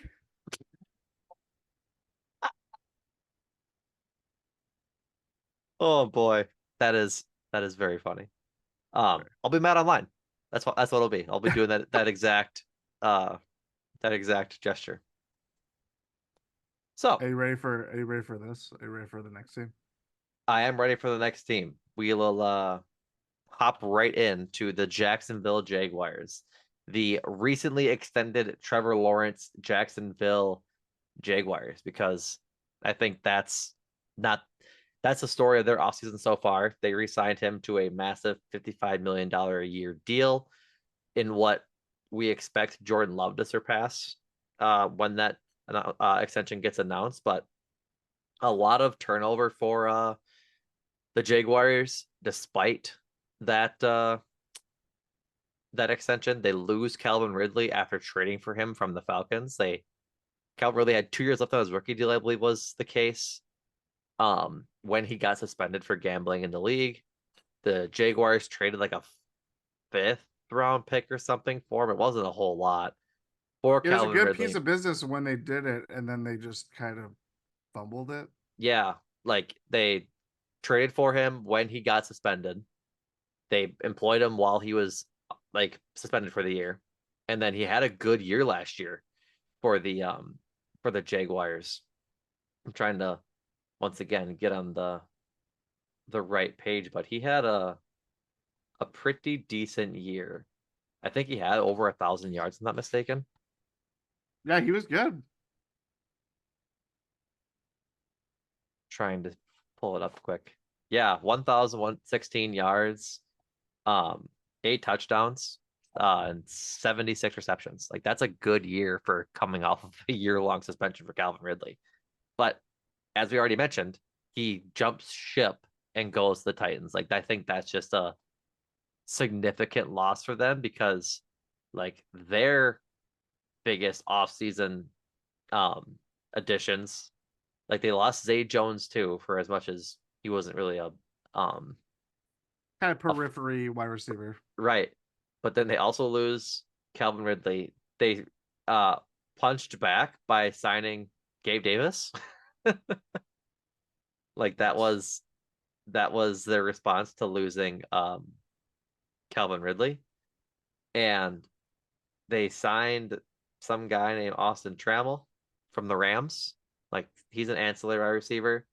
oh boy, that is very funny. I'll be mad online. That's what it'll be. I'll be doing that uh exact gesture. So Are you ready for this? Are you ready for the next team? I am ready for the next team. We will hop right into the Jacksonville Jaguars, the recently extended Trevor Lawrence Jacksonville Jaguars, because I think that's the story of their offseason so far. They re-signed him to a massive $55 million a year deal in what we expect Jordan Love to surpass when that extension gets announced. But a lot of turnover for the Jaguars, despite that that extension. They lose Calvin Ridley after trading for him from the Falcons. Calvin Ridley had 2 years left on his rookie deal, I believe was the case. When he got suspended for gambling in the league, the Jaguars traded like a 5th round pick or something for him. It wasn't a whole lot for It was a Calvin good Ridley. piece of business when they did it, and then they just kind of fumbled it. Yeah, like they traded for him when he got suspended. They employed him while he was like suspended for the year, and then he had a good year last year for the Jaguars. I'm trying to once again get on the right page, but he had a pretty decent year. I think he had over 1,000 yards, if I'm not mistaken. Yeah, he was good. Trying to pull it up quick. Yeah, 1,116 yards, 8 touchdowns, and 76 receptions. Like that's a good year for coming off of a year-long suspension for Calvin Ridley. But as we already mentioned, he jumps ship and goes to the Titans. Like I think that's just a significant loss for them because like their biggest offseason additions, like they lost Zay Jones too, for as much as he wasn't really a Kind of periphery wide receiver. right. But then they also lose Calvin Ridley. They punched back by signing Gabe Davis. Like that was that was their response to losing Calvin Ridley. And they signed some guy named Austin Trammell from the Rams. Like he's an ancillary wide receiver.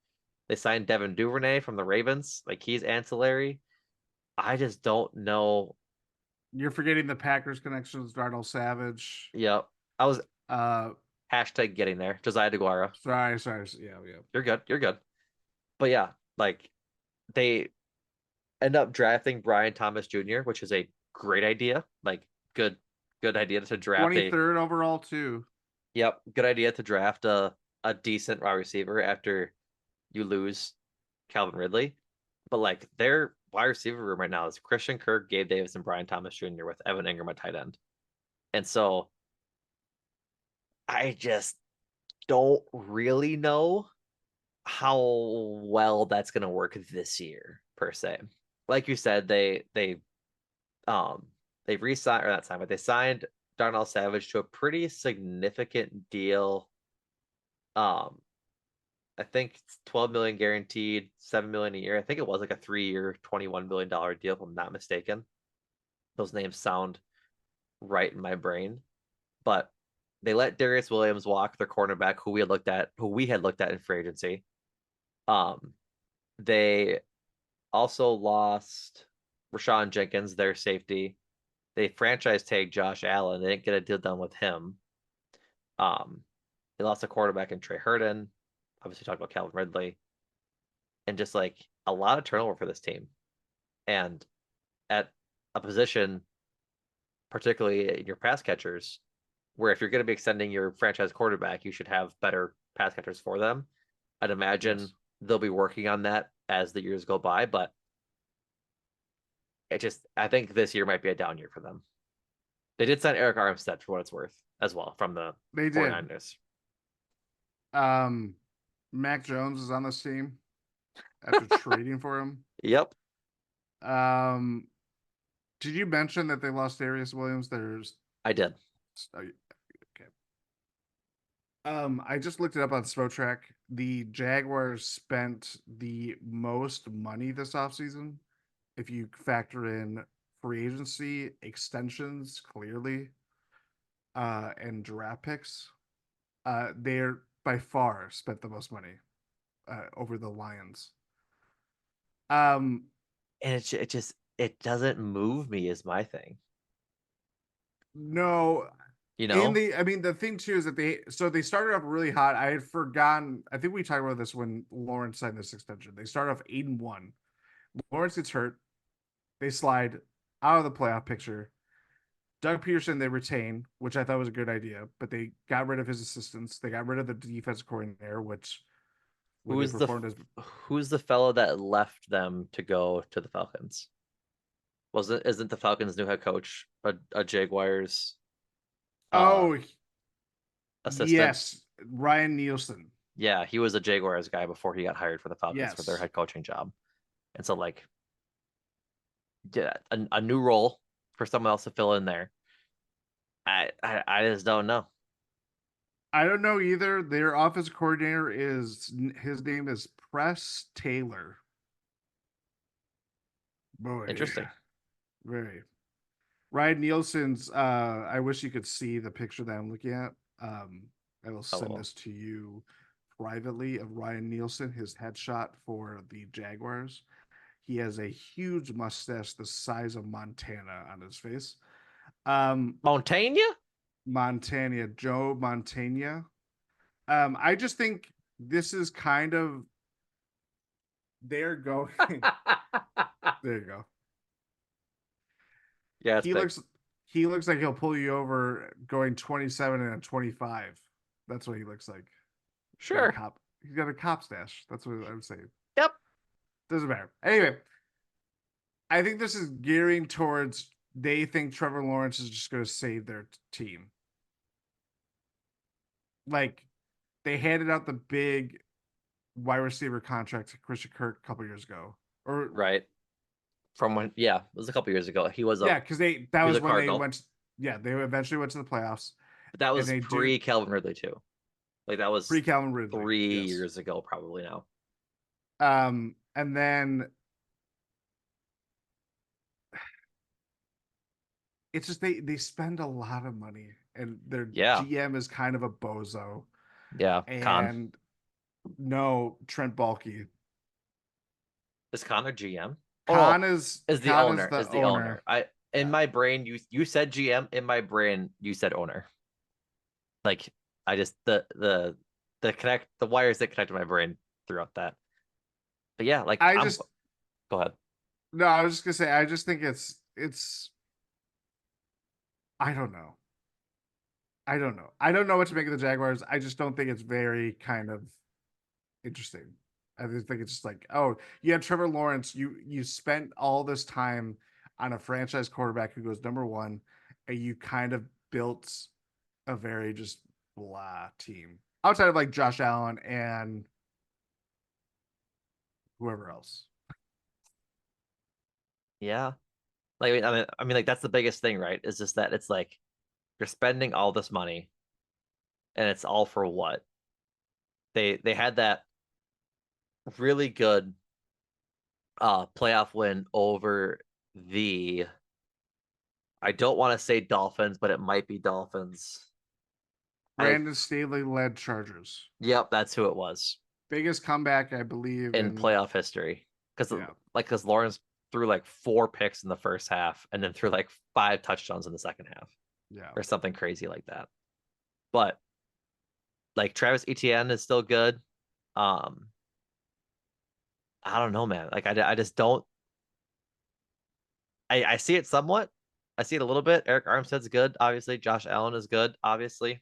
They signed Devin Duvernay from the Ravens. Like he's ancillary. I just don't know. You're forgetting the Packers connections, Darnell Savage. Yep. I was Uh, hashtag getting there. Josiah DeGuara. sorry. Yeah. You're good. You're good. But yeah, like they end up drafting Brian Thomas Jr., which is a great idea. Like good idea to draft 23rd overall too. Yep, good idea to draft a decent wide receiver after you lose Calvin Ridley. But like their wide receiver room right now is Christian Kirk, Gabe Davis, and Brian Thomas Jr. with Evan Ingram at tight end. And so I just don't really know how well that's gonna work this year per se. Like you said, they've re-signed or not signed, but they signed Darnell Savage to a pretty significant deal. I think it's 12 million guaranteed, 7 million a year. I think it was like a 3-year, $21 million deal, if I'm not mistaken. Those names sound right in my brain. But they let Darius Williams walk, their cornerback, who we had looked at in free agency. They also lost Rashawn Jenkins, their safety. They franchise tagged Josh Allen. They didn't get a deal done with him. They lost a quarterback in Trey Herndon. Obviously, talk about Calvin Ridley, and just like a lot of turnover for this team. And at a position, particularly in your pass catchers, where if you're going to be extending your franchise quarterback, you should have better pass catchers for them. I'd imagine they'll be working on that as the years go by, but I think this year might be a down year for them. They did sign Eric Armstead for what it's worth as well from the 49ers. Mac Jones is on this team after trading for him. Yep. Did you mention that they lost Darius Williams? I did. Okay. I just looked it up on Spotrac. The Jaguars spent the most money this offseason. If you factor in free agency, extensions, clearly, and draft picks, they're by far spent the most money over the Lions. And it doesn't move me is my thing. No, the thing too is that they started off really hot. I had forgotten. I think we talked about this when Lawrence signed this extension. They started off 8-1. Lawrence gets hurt. They slide out of the playoff picture. Doug Peterson they retain, which I thought was a good idea, but they got rid of his assistants. They got rid of the defensive coordinator, which who's the fellow that left them to go to the Falcons? Isn't the Falcons' new head coach a Jaguars? Assistant? Yes, Ryan Nielsen. Yeah, he was a Jaguars guy before he got hired for the Falcons for their head coaching job, and so like, yeah, a new role for someone else to fill in there. I just don't know. I don't know either. Their offensive coordinator his name is Press Taylor. Boy, interesting. Very. Ryan Nielsen's. I wish you could see the picture that I'm looking at. I will send this to you privately of Ryan Nielsen, his headshot for the Jaguars. He has a huge mustache the size of Montana on his face. Montana, Joe Montana. I just think this is kind of they're going. There you go. Yeah, he looks like he'll pull you over going 27 and a 25. That's what he looks like. Sure. He's got a cop stash. That's what I would say. Yep. Doesn't matter. Anyway, I think this is gearing towards they think Trevor Lawrence is just going to save their team. Like, they handed out the big wide receiver contract to Christian Kirk a couple years ago. Right. From when, it was a couple years ago. He was because that was when Cardinal. they went. They eventually went to the playoffs. But that was pre-Calvin Ridley too. Like that was pre-Calvin Ridley 3 years ago, probably now. And And then it's just they spend a lot of money, and their Yeah. GM is kind of a bozo. Yeah. Con. And no, Trent Baalke. Is Con a GM? Oh no, Khan is is the Khan is owner. the Is the owner. owner. In Yeah. my brain, you said GM. In my brain, you said owner. Like I just the wires that connected my brain throughout that. But yeah, like I I'm just go ahead. no, I was just gonna say I just think it's I don't know. I don't know. I don't know what to make of the Jaguars. I just don't think it's very kind of interesting. I just think it's just like, oh, you have Trevor Lawrence. You spent all this time on a franchise quarterback who goes number one, and you kind of built a very just blah team outside of like Josh Allen and whoever else. Yeah. Like I mean like that's the biggest thing, right? Is just that it's like you're spending all this money and it's all for what? They had that really good playoff win over the I don't want to say Dolphins, but it might be Dolphins. I Brandon Staley led Chargers. Yep, that's who it was Biggest comeback, I believe, in in playoff history. yeah, Because Lawrence threw like 4 picks in the first half and then threw like 5 touchdowns in the second half yeah. or something crazy like that. But like Travis Etienne is still good. Um, I don't know, man. Like I just don't. I see it somewhat. I see it a little bit. Eric Armstead's good, obviously. Josh Allen is good, obviously.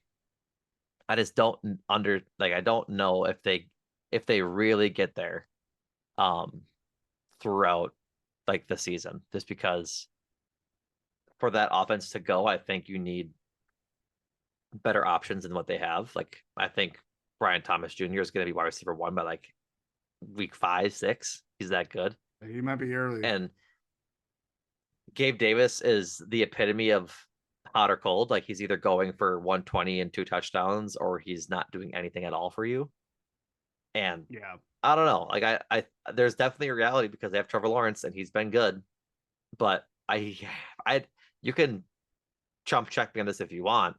I just don't I don't know if they really get there um throughout like the season just because for that offense to go, I think you need better options than what they have. Like I think Brian Thomas Jr. is going to be wide receiver one by like week 5, 6. He's that good. He might be early. And Gabe Davis is the epitome of hot or cold. Like he's either going for 120 and 2 touchdowns or he's not doing anything at all for you. And Yeah. I don't know. Like I there's definitely a reality because they have Trevor Lawrence and he's been good. But I you can chump check me on this if you want.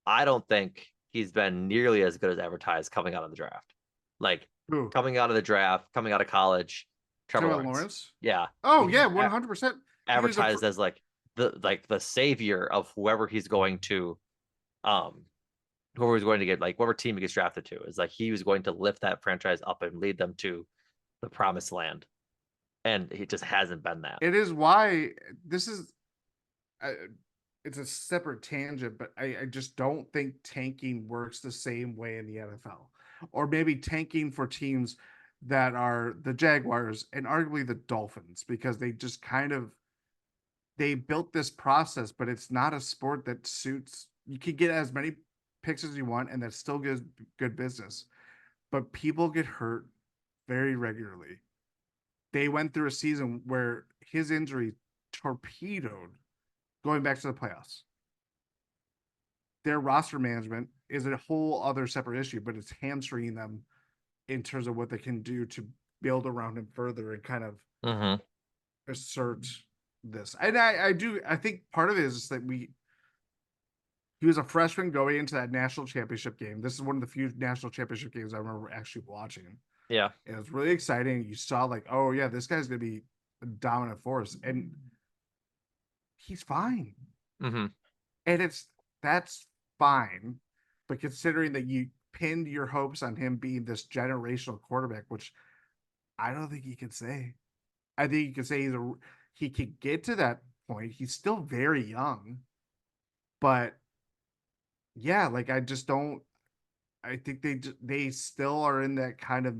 I don't think he's been nearly as good as advertised coming out of the draft. Like Who? coming out of the draft, coming out of college, Trevor Trevor Lawrence. Lawrence? Yeah. Oh He's yeah, 100%. He was a advertised as like the savior of whoever he's going to whoever he's going to get, like whoever team he gets drafted to, is like he was going to lift that franchise up and lead them to the promised land. And he just hasn't been that. It is why this is. Uh, it's a separate tangent, but I just don't think tanking works the same way in the NFL, or maybe tanking for teams that are the Jaguars and arguably the Dolphins, because they just kind of they built this process, but it's not a sport that suits. You can get as many picks as you want, and that's still good business. But people get hurt very regularly. They went through a season where his injury torpedoed going back to the playoffs. Their roster management is a whole other separate issue, but it's hamstringing them in terms of what they can do to build around him further and kind of assert this. And I think part of it is that he was a freshman going into that national championship game. This is one of the few national championship games I remember actually watching. Yeah. And it was really exciting. You saw like, oh yeah, this guy's gonna be a dominant force. And he's fine. Mm-hmm. And that's fine. But considering that you pinned your hopes on him being this generational quarterback, which I don't think you can say. I think you can say he could get to that point. He's still very young. But yeah, like I just don't. I think they still are in that kind of.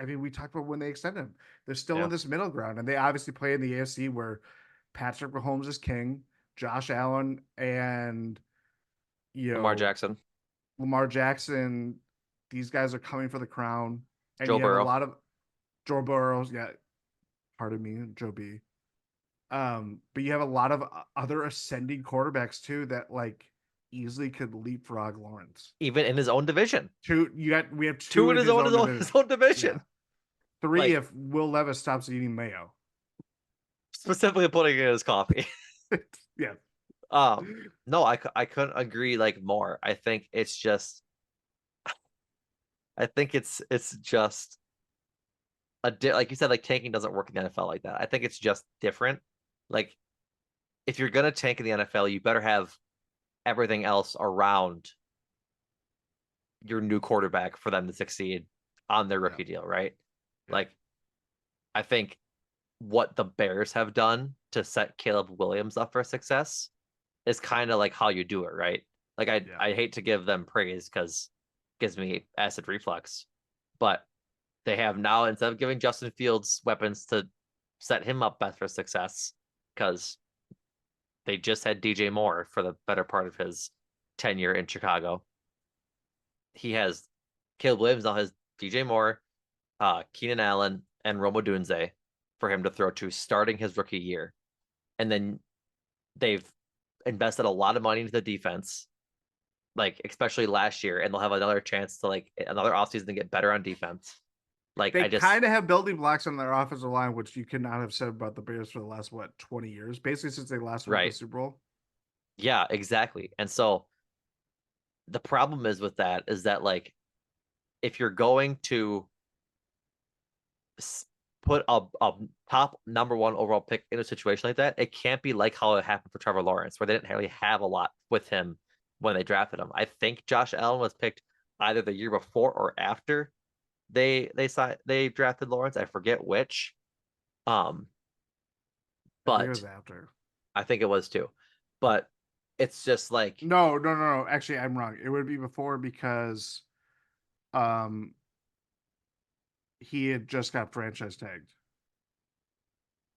I mean, we talked about when they extended him. They're still in this middle ground, and they obviously play in the AFC where Patrick Mahomes is king, Josh Allen, and Lamar Jackson. These guys are coming for the crown, and Joe you have a Burrow. lot of Joe Burrows. Yeah, pardon me, Joe B. But you have a lot of other ascending quarterbacks too that like easily could leapfrog Lawrence. Even in his own division. We have Two two in in his his own own division. division. 3 Like, if Will Levis stops eating mayo. specifically putting it in his coffee. Yeah. No, I couldn't agree like more. I think it's just like you said, like tanking doesn't work in the NFL like that. I think it's just different. Like if you're gonna tank in the NFL, you better have everything else around your new quarterback for them to succeed on their rookie deal, right? Yeah. Like I think what the Bears have done to set Caleb Williams up for success is kind of like how you do it, right? Like I hate to give them praise because it gives me acid reflux, but they have now, instead of giving Justin Fields weapons to set him up best for success, because they just had DJ Moore for the better part of his tenure in Chicago. He has Caleb Williams now has DJ Moore, Keenan Allen, and Rome Odunze for him to throw to starting his rookie year. And then they've invested a lot of money into the defense, like especially last year, and they'll have another chance to like another offseason to get better on defense. Like They I just kind of have building blocks on their offensive line, which you could not have said about the Bears for the last 20 years, basically since they last won the right. Super Bowl. Yeah, exactly. And so the problem is with that is that like if you're going to put a top number one overall pick in a situation like that, it can't be like how it happened for Trevor Lawrence, where they didn't really have a lot with him when they drafted him. I think Josh Allen was picked either the year before or after they drafted Lawrence. I forget which. Um, I think it was but after. I think it was too. But it's just like No. Actually, I'm wrong. It would be before because um he had just got franchise tagged.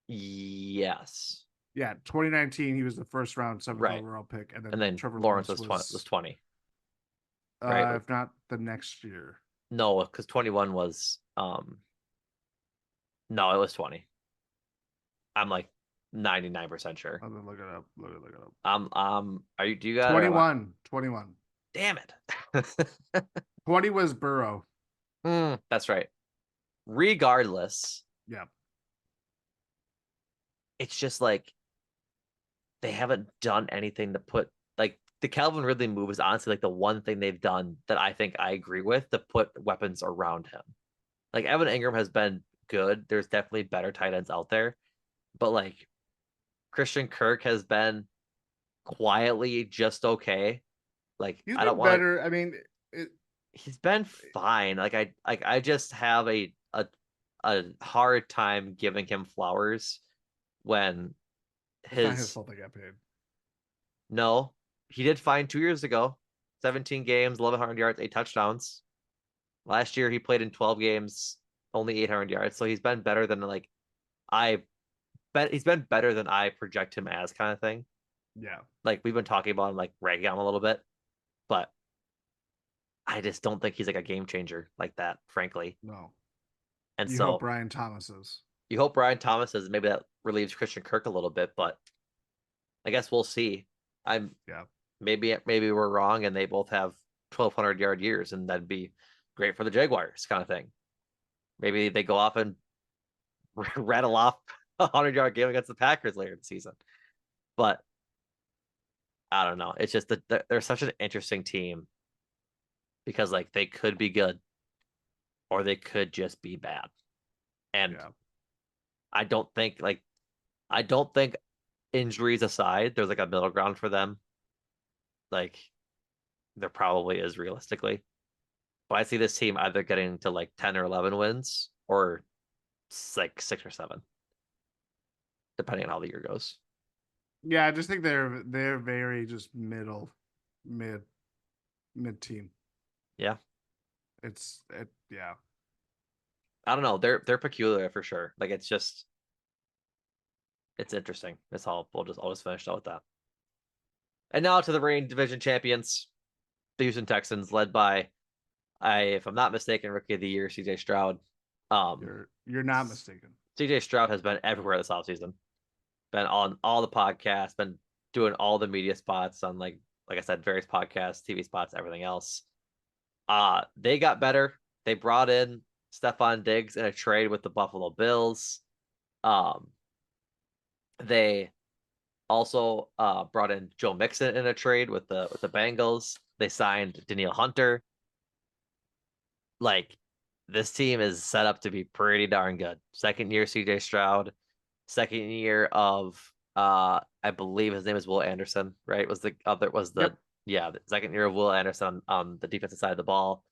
yes. Yeah, 2019, he was the first round 7th Right. overall pick, and And then then Trevor Lawrence Lawrence was 20, right? if not the next year. No, because 21 was no, it was 20. I'm like 99% sure. I'm gonna look it up. Look it up. Are you do you got it? 21. Damn it. 20 was Burrow. That's right. Regardless, Yeah. it's just like they haven't done anything to put like the Calvin Ridley move is honestly like the one thing they've done that I think I agree with to put weapons around him. Like Evan Ingram has been good. There's definitely better tight ends out there, but like Christian Kirk has been quietly just okay. Like He's I don't been want to. better. I mean, He's been fine. I just have a hard time giving him flowers when it's not his his fault they got paid. no, he did fine 2 years ago. 17 games, 1,100 yards, 8 touchdowns. Last year he played in 12 games, only 800 yards. So he's been better than like I bet he's been better than I project him as kind of thing. Yeah. Like we've been talking about him like ragging on him a little bit, but I just don't think he's like a game changer like that, frankly. No. And You hope so Brian Thomas is. you hope Brian Thomas is maybe that relieves Christian Kirk a little bit, but I guess we'll see. I'm Yeah. maybe we're wrong and they both have 1,200-yard years and that'd be great for the Jaguars kind of thing. Maybe they go off and rattle off a 100-yard game against the Packers later in the season. But I don't know. It's just that they're such an interesting team because like they could be good or they could just be bad. And Yeah. I don't think injuries aside, there's like a middle ground for them. Like there probably is realistically. But I see this team either getting to like 10 or 11 wins or like 6 or 7, depending on how the year goes. Yeah, I just think they're very just mid team. Yeah. Yeah. I don't know. They're peculiar for sure. Like it's interesting. That's all. I'll just finish out with that. And now to the reigning division champions, the Houston Texans, led by if I'm not mistaken, rookie of the year, CJ Stroud. You're not mistaken. CJ Stroud has been everywhere this offseason. Been on all the podcasts, been doing all the media spots on like I said, various podcasts, TV spots, everything else. They got better. They brought in Stephon Diggs in a trade with the Buffalo Bills. They also brought in Joe Mixon in a trade with the Bengals. They signed Danielle Hunter. Like, this team is set up to be pretty darn good. Second year CJ Stroud, second year of I believe his name is Will Anderson, right? Was the other was the Yep. yeah, the second year of Will Anderson on the defensive side of the ball.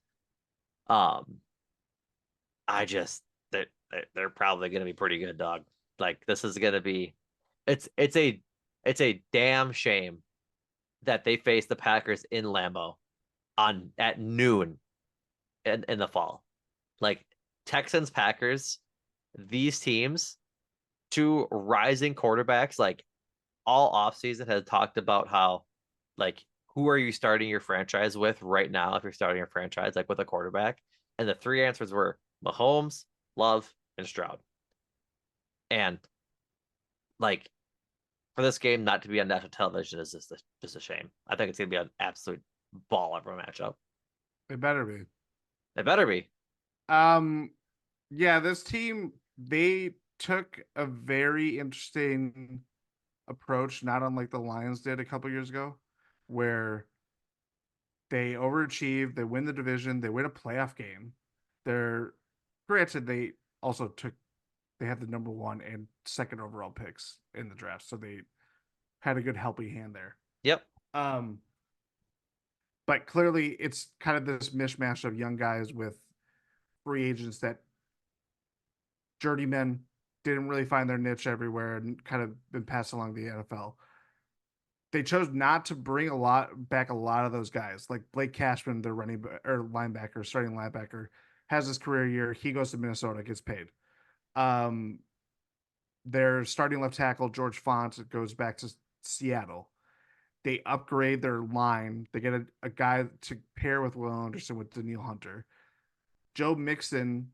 Um I just they're probably gonna be pretty good, dog. Like, this is gonna be it's a damn shame that they face the Packers in Lambeau at noon in the fall. Like, Texans, Packers, these teams, two rising quarterbacks, like, all offseason has talked about how, like, who are you starting your franchise with right now if you're starting your franchise, like, with a quarterback? And the three answers were Mahomes, Love, and Stroud. And, like, for this game not to be on national television is just a shame. I think it's going to be an absolute ball of a matchup. It better be. It better be. Yeah, this team, they took a very interesting approach, not unlike the Lions did a couple years ago, where they overachieved, they win the division, they win a playoff game. They're granted they had the number 1 and second overall picks in the draft, so they had a good helping hand there. Yep. But clearly it's kind of this mishmash of young guys with free agents that journeymen didn't really find their niche everywhere and kind of been passed along the NFL. They chose not to bring a lot of those guys. Like Blake Cashman, their starting linebacker, has his career year. He goes to Minnesota, gets paid. Their starting left tackle, George Font, goes back to Seattle. They upgrade their line. They get a guy to pair with Will Anderson with Danielle Hunter. Joe Mixon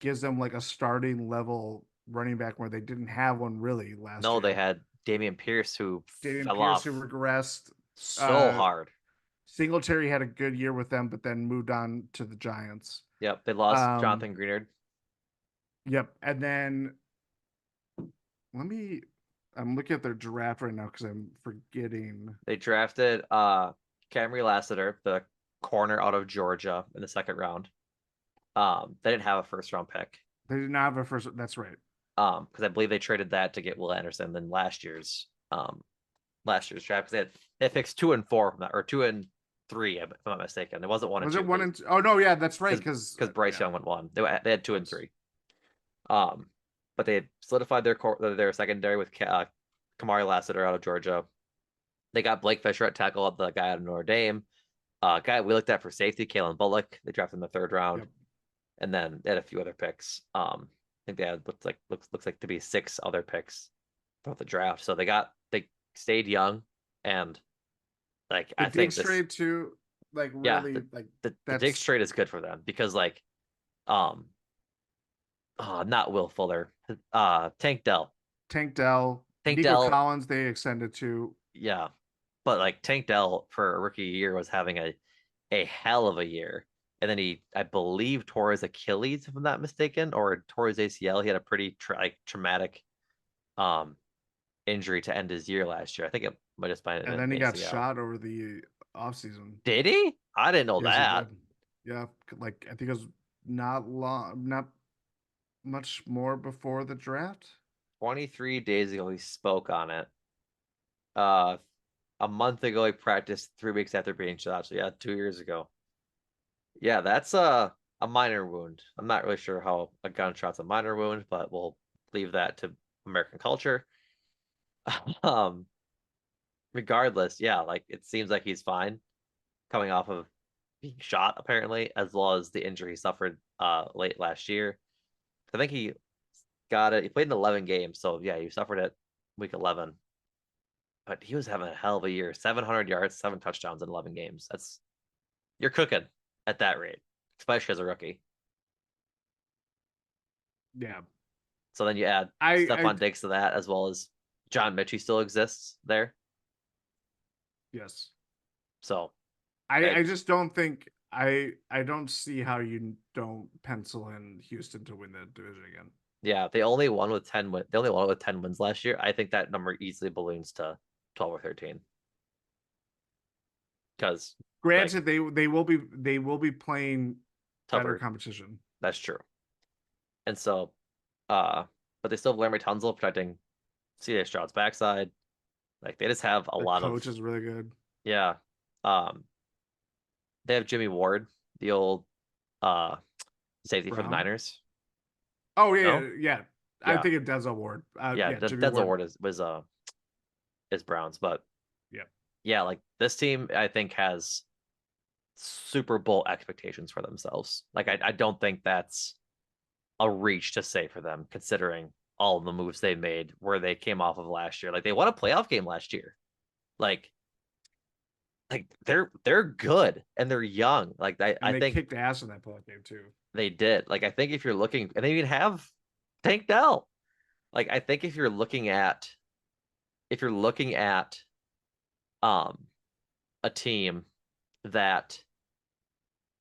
gives them like a starting level running back where they didn't have one really last year. No, they had Dameon Pierce who fell off who regressed so hard. Singletary had a good year with them, but then moved on to the Giants. Yep, they lost Jonathan Greenard. Yep, and then I'm looking at their draft right now because I'm forgetting. They drafted Camry Lassiter, the corner out of Georgia, in the second round. They didn't have a first round pick. They did not have a first. That's right. Because I believe they traded that to get Will Anderson. Then last year's draft, because they picked 2 and 4 from that, or 2 and 3, if I'm not mistaken. It wasn't 1 and 2. Was it 1 and 2? Oh no, yeah, that's right. Because Bryce Young went 1. They had 2 and 3. But they had solidified their secondary with Kamari Lassiter out of Georgia. They got Blake Fisher at tackle, the guy out of Notre Dame. Guy we looked at for safety, Kalen Bullock. They drafted in the 3rd round. Yep. And then they had a few other picks. I think they had looks like to be 6 other picks throughout the draft. So they stayed young, and like I think this trade too, like really, like the Diggs trade is good for them because not Will Fuller, Tank Dell, Nico Collins they extended to. Yeah, but like Tank Dell for a rookie year was having a hell of a year. And then I believe, tore his Achilles, if I'm not mistaken, or tore his ACL. He had a pretty traumatic injury to end his year last year. I think it might have been. And then he got shot over the offseason. Did he? I didn't know that. Yeah, like I think it was not much more before the draft. 23 days ago, he spoke on it. A month ago, he practiced 3 weeks after being shot. So yeah, 2 years ago. Yeah, that's a minor wound. I'm not really sure how a gunshot's a minor wound, but we'll leave that to American culture. Regardless, yeah, like it seems like he's fine coming off of being shot, apparently, as well as the injury he suffered late last year. I think he got it. He played in 11 games, so yeah, he suffered it week 11. But he was having a hell of a year. 700 yards, 7 touchdowns in 11 games. You're cooking at that rate, especially as a rookie. Yeah. So then you add Stephon Diggs to that, as well as John Mitchell still exists there. Yes. So I just don't think I don't see how you don't pencil in Houston to win the division again. Yeah, they only won with 10 wins. They only won with 10 wins last year. I think that number easily balloons to 12 or 13. Because Granted, they will be playing better tougher. competition. That's true. And so, but they still have Larry Tunzel protecting CJ Stroud's backside. Like they just have a The lot coach of is really good. yeah. They have Jimmy Ward, the old safety for the Brown. Niners. Oh yeah, No? yeah. I Yeah. think it's Denzel Ward. Yeah, Jimmy Denzel Ward. Ward is Browns, but Yeah. yeah, like this team I think has Super Bowl expectations for themselves. Like I don't think that's a reach to say for them, considering all of the moves they made where they came off of last year. Like they won a playoff game last year. Like they're good and they're young. Like And I they think kicked ass in that playoff game too. they did. Like I think if you're looking, and they even have Tank Dell. Like I think if you're looking at um a team that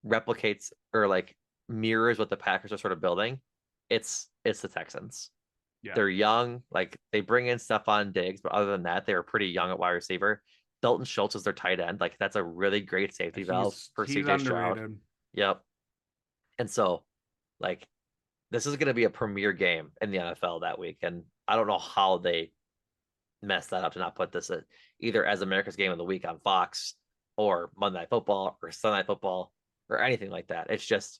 replicates or like mirrors what the Packers are sort of building, it's the Texans. Yeah. They're young, like they bring in Stephon Diggs, but other than that, they were pretty young at wide receiver. Dalton Schultz is their tight end. Like that's a really great safety valve for He's CJ Stroud. underrated. Yep. And so, like, this is going to be a premier game in the NFL that week, and I don't know how they messed that up to not put this either as America's Game of the Week on Fox or Monday Night Football or Sunday Night Football or anything like that. It's just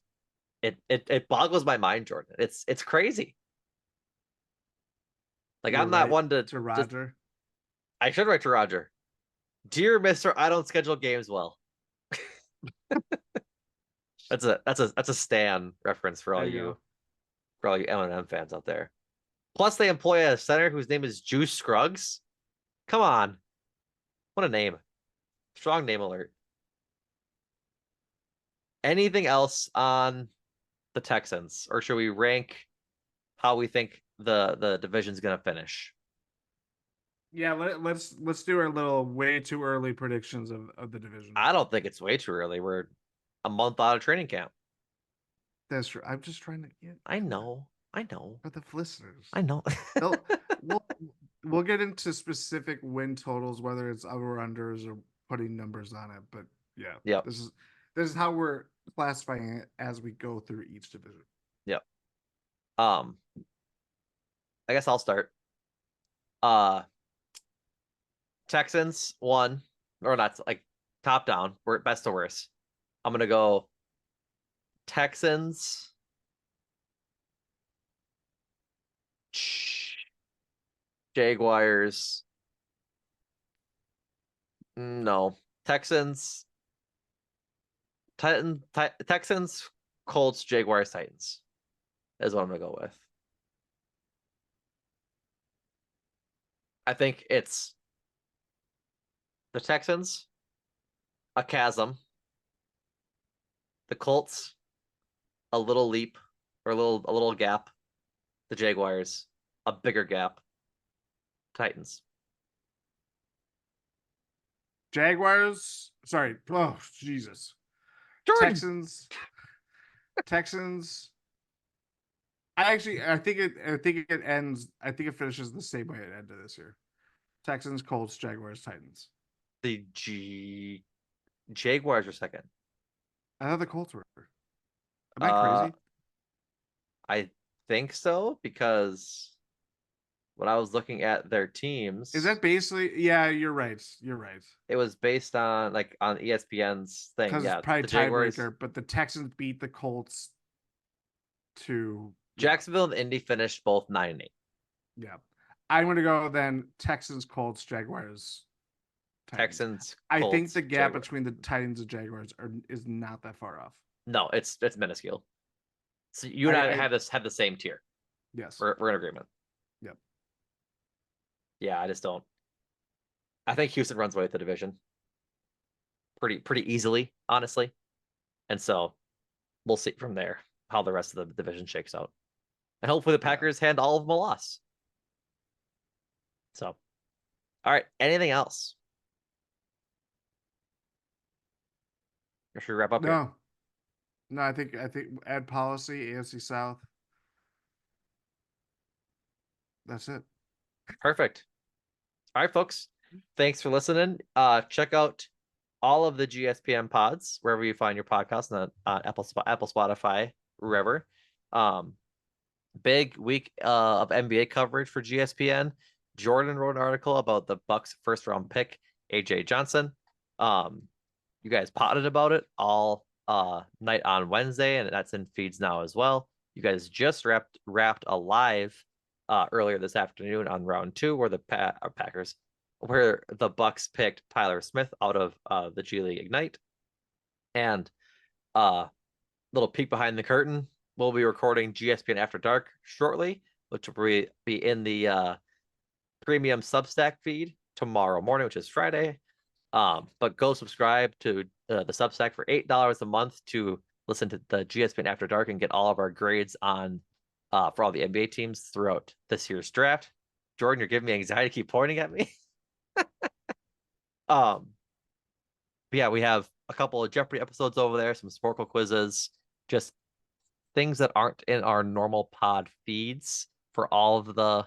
it boggles my mind, Jordan. It's crazy. Like You're I'm not right one to to Roger. I should write to Roger. Dear Mister, I don't schedule games well. That's a Stan reference for all you M&M fans out there. Plus, they employ a center whose name is Juice Scruggs. Come on, what a name! Strong name alert. Anything else on the Texans, or should we rank how we think the division's gonna finish? Yeah, let's do our little way too early predictions of the division. I don't think it's way too early. We're a month out of training camp. That's true. I'm just trying to get. I know. For the listeners. I know. we'll we'll get into specific win totals, whether it's over unders or putting numbers on it. But yeah, Yep. this is how we're classifying it as we go through each division. Yep. I guess I'll start. Texans 1, or not like top down. We're best to worst. I'm gonna go Texans. Jaguars. No. Texans. Texans, Colts, Jaguars, Titans is what I'm gonna go with. I think it's the Texans, a chasm. The Colts, a little leap or a little gap. The Jaguars, a bigger gap. Titans. Jaguars. Sorry. Oh Jesus. Jordan. Texans. I think it ends. I think it finishes the same way it ended this year. Texans, Colts, Jaguars, Titans. The Jaguars are second. I thought the Colts were. Am I crazy? I think so because when I was looking at their teams, is that basically? Yeah, you're right. You're right. It was based on like on ESPN's thing. Yeah, it's probably the Jaguars, tiebreaker, but the Texans beat the Colts to Jacksonville and Indy finished both 9-8. Yeah, I'm gonna go then. Texans, Colts, Jaguars. Titans. Texans. I Colts, think the gap Jaguars. between the Titans and Jaguars is not that far off. No, it's minuscule. So you and I have the same tier. Yes, we're in agreement. Yep. Yeah, I just don't. I think Houston runs away with the division pretty easily, honestly, and so we'll see from there how the rest of the division shakes out, and hopefully the Packers hand all of them a loss. So, all right, anything else? Or should we wrap up here? No, I think ad policy, AFC South. That's it. Perfect. All right, folks. Thanks for listening. Check out all of the GSPN pods wherever you find your podcast on Apple, Spotify, wherever. Big week of NBA coverage for GSPN. Jordan wrote an article about the Bucks first round pick, AJ Johnson. You guys potted about it all night on Wednesday, and that's in feeds now as well. You guys just wrapped a live earlier this afternoon on round 2 where the Packers, where the Bucks picked Tyler Smith out of the G League Ignite. And little peek behind the curtain, we'll be recording GSPN After Dark shortly, which will be in the premium Substack feed tomorrow morning, which is Friday. But go subscribe to the Substack for $8 a month to listen to the GSPN After Dark and get all of our grades on for all the NBA teams throughout this year's draft. Jordan, you're giving me anxiety. Keep pointing at me. Yeah, we have a couple of Jeopardy episodes over there, some Sporkle quizzes, just things that aren't in our normal pod feeds for all of the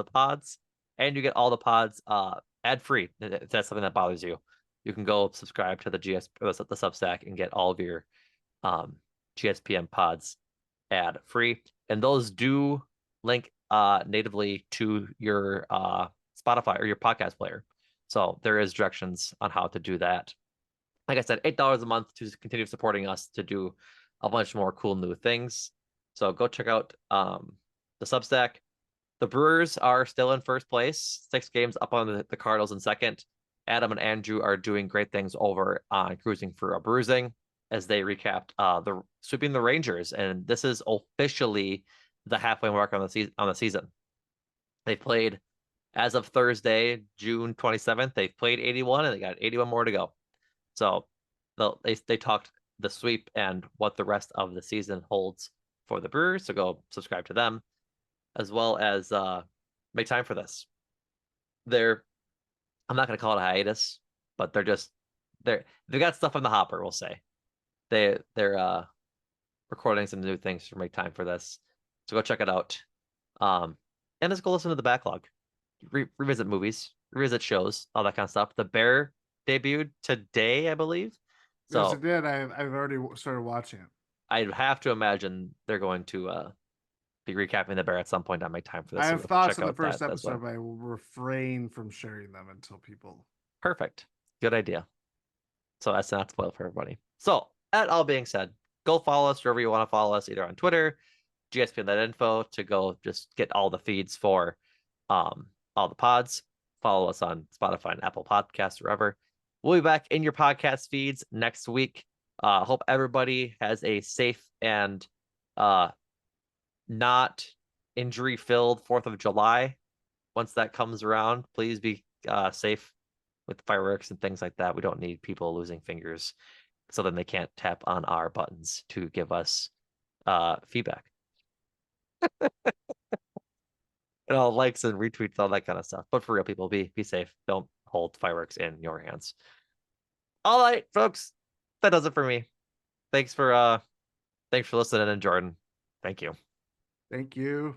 pods, and you get all the pods ad free. If that's something that bothers you, you can go subscribe to the the Substack and get all of your GSPN pods ad free, and those do link natively to your Spotify or your podcast player. So there is directions on how to do that. Like I said, $8 a month to continue supporting us to do a bunch more cool new things. So go check out the Substack. The Brewers are still in first place, 6 games up on the Cardinals in second. Adam and Andrew are doing great things over on Cruising for a Bruising as they recapped the sweeping the Rangers, and this is officially the halfway mark on the season. They played as of Thursday, June 27th. They've played 81 and they got 81 more to go. So they talked the sweep and what the rest of the season holds for the Brewers. So go subscribe to them, as well as make time for this. I'm not going to call it a hiatus, but they've got stuff in the hopper, we'll say. They're recording some new things to make time for this. So go check it out. And let's go listen to the backlog. Revisit movies, revisit shows, all that kind of stuff. The Bear debuted today, I believe. So yes, it did. I've already started watching it. I'd have to imagine they're going to be recapping The Bear at some point. I make time for this. I So have go thoughts check on the out first that as well. episode, but I will refrain from sharing them until people. Perfect. Good idea. So that's not spoiled for everybody. So that all being said, go follow us wherever you want to follow us, either on Twitter, GSPN.info, to go just get all the feeds for all the pods. Follow us on Spotify and Apple Podcasts, wherever. We'll be back in your podcast feeds next week. Hope everybody has a safe and not injury-filled 4th of July. Once that comes around, please be safe with fireworks and things like that. We don't need people losing fingers so then they can't tap on our buttons to give us feedback. And all likes and retweets, all that kind of stuff. But for real, people, be safe. Don't hold fireworks in your hands. All right, folks, that does it for me. Thanks for listening, and Jordan, thank you. Thank you.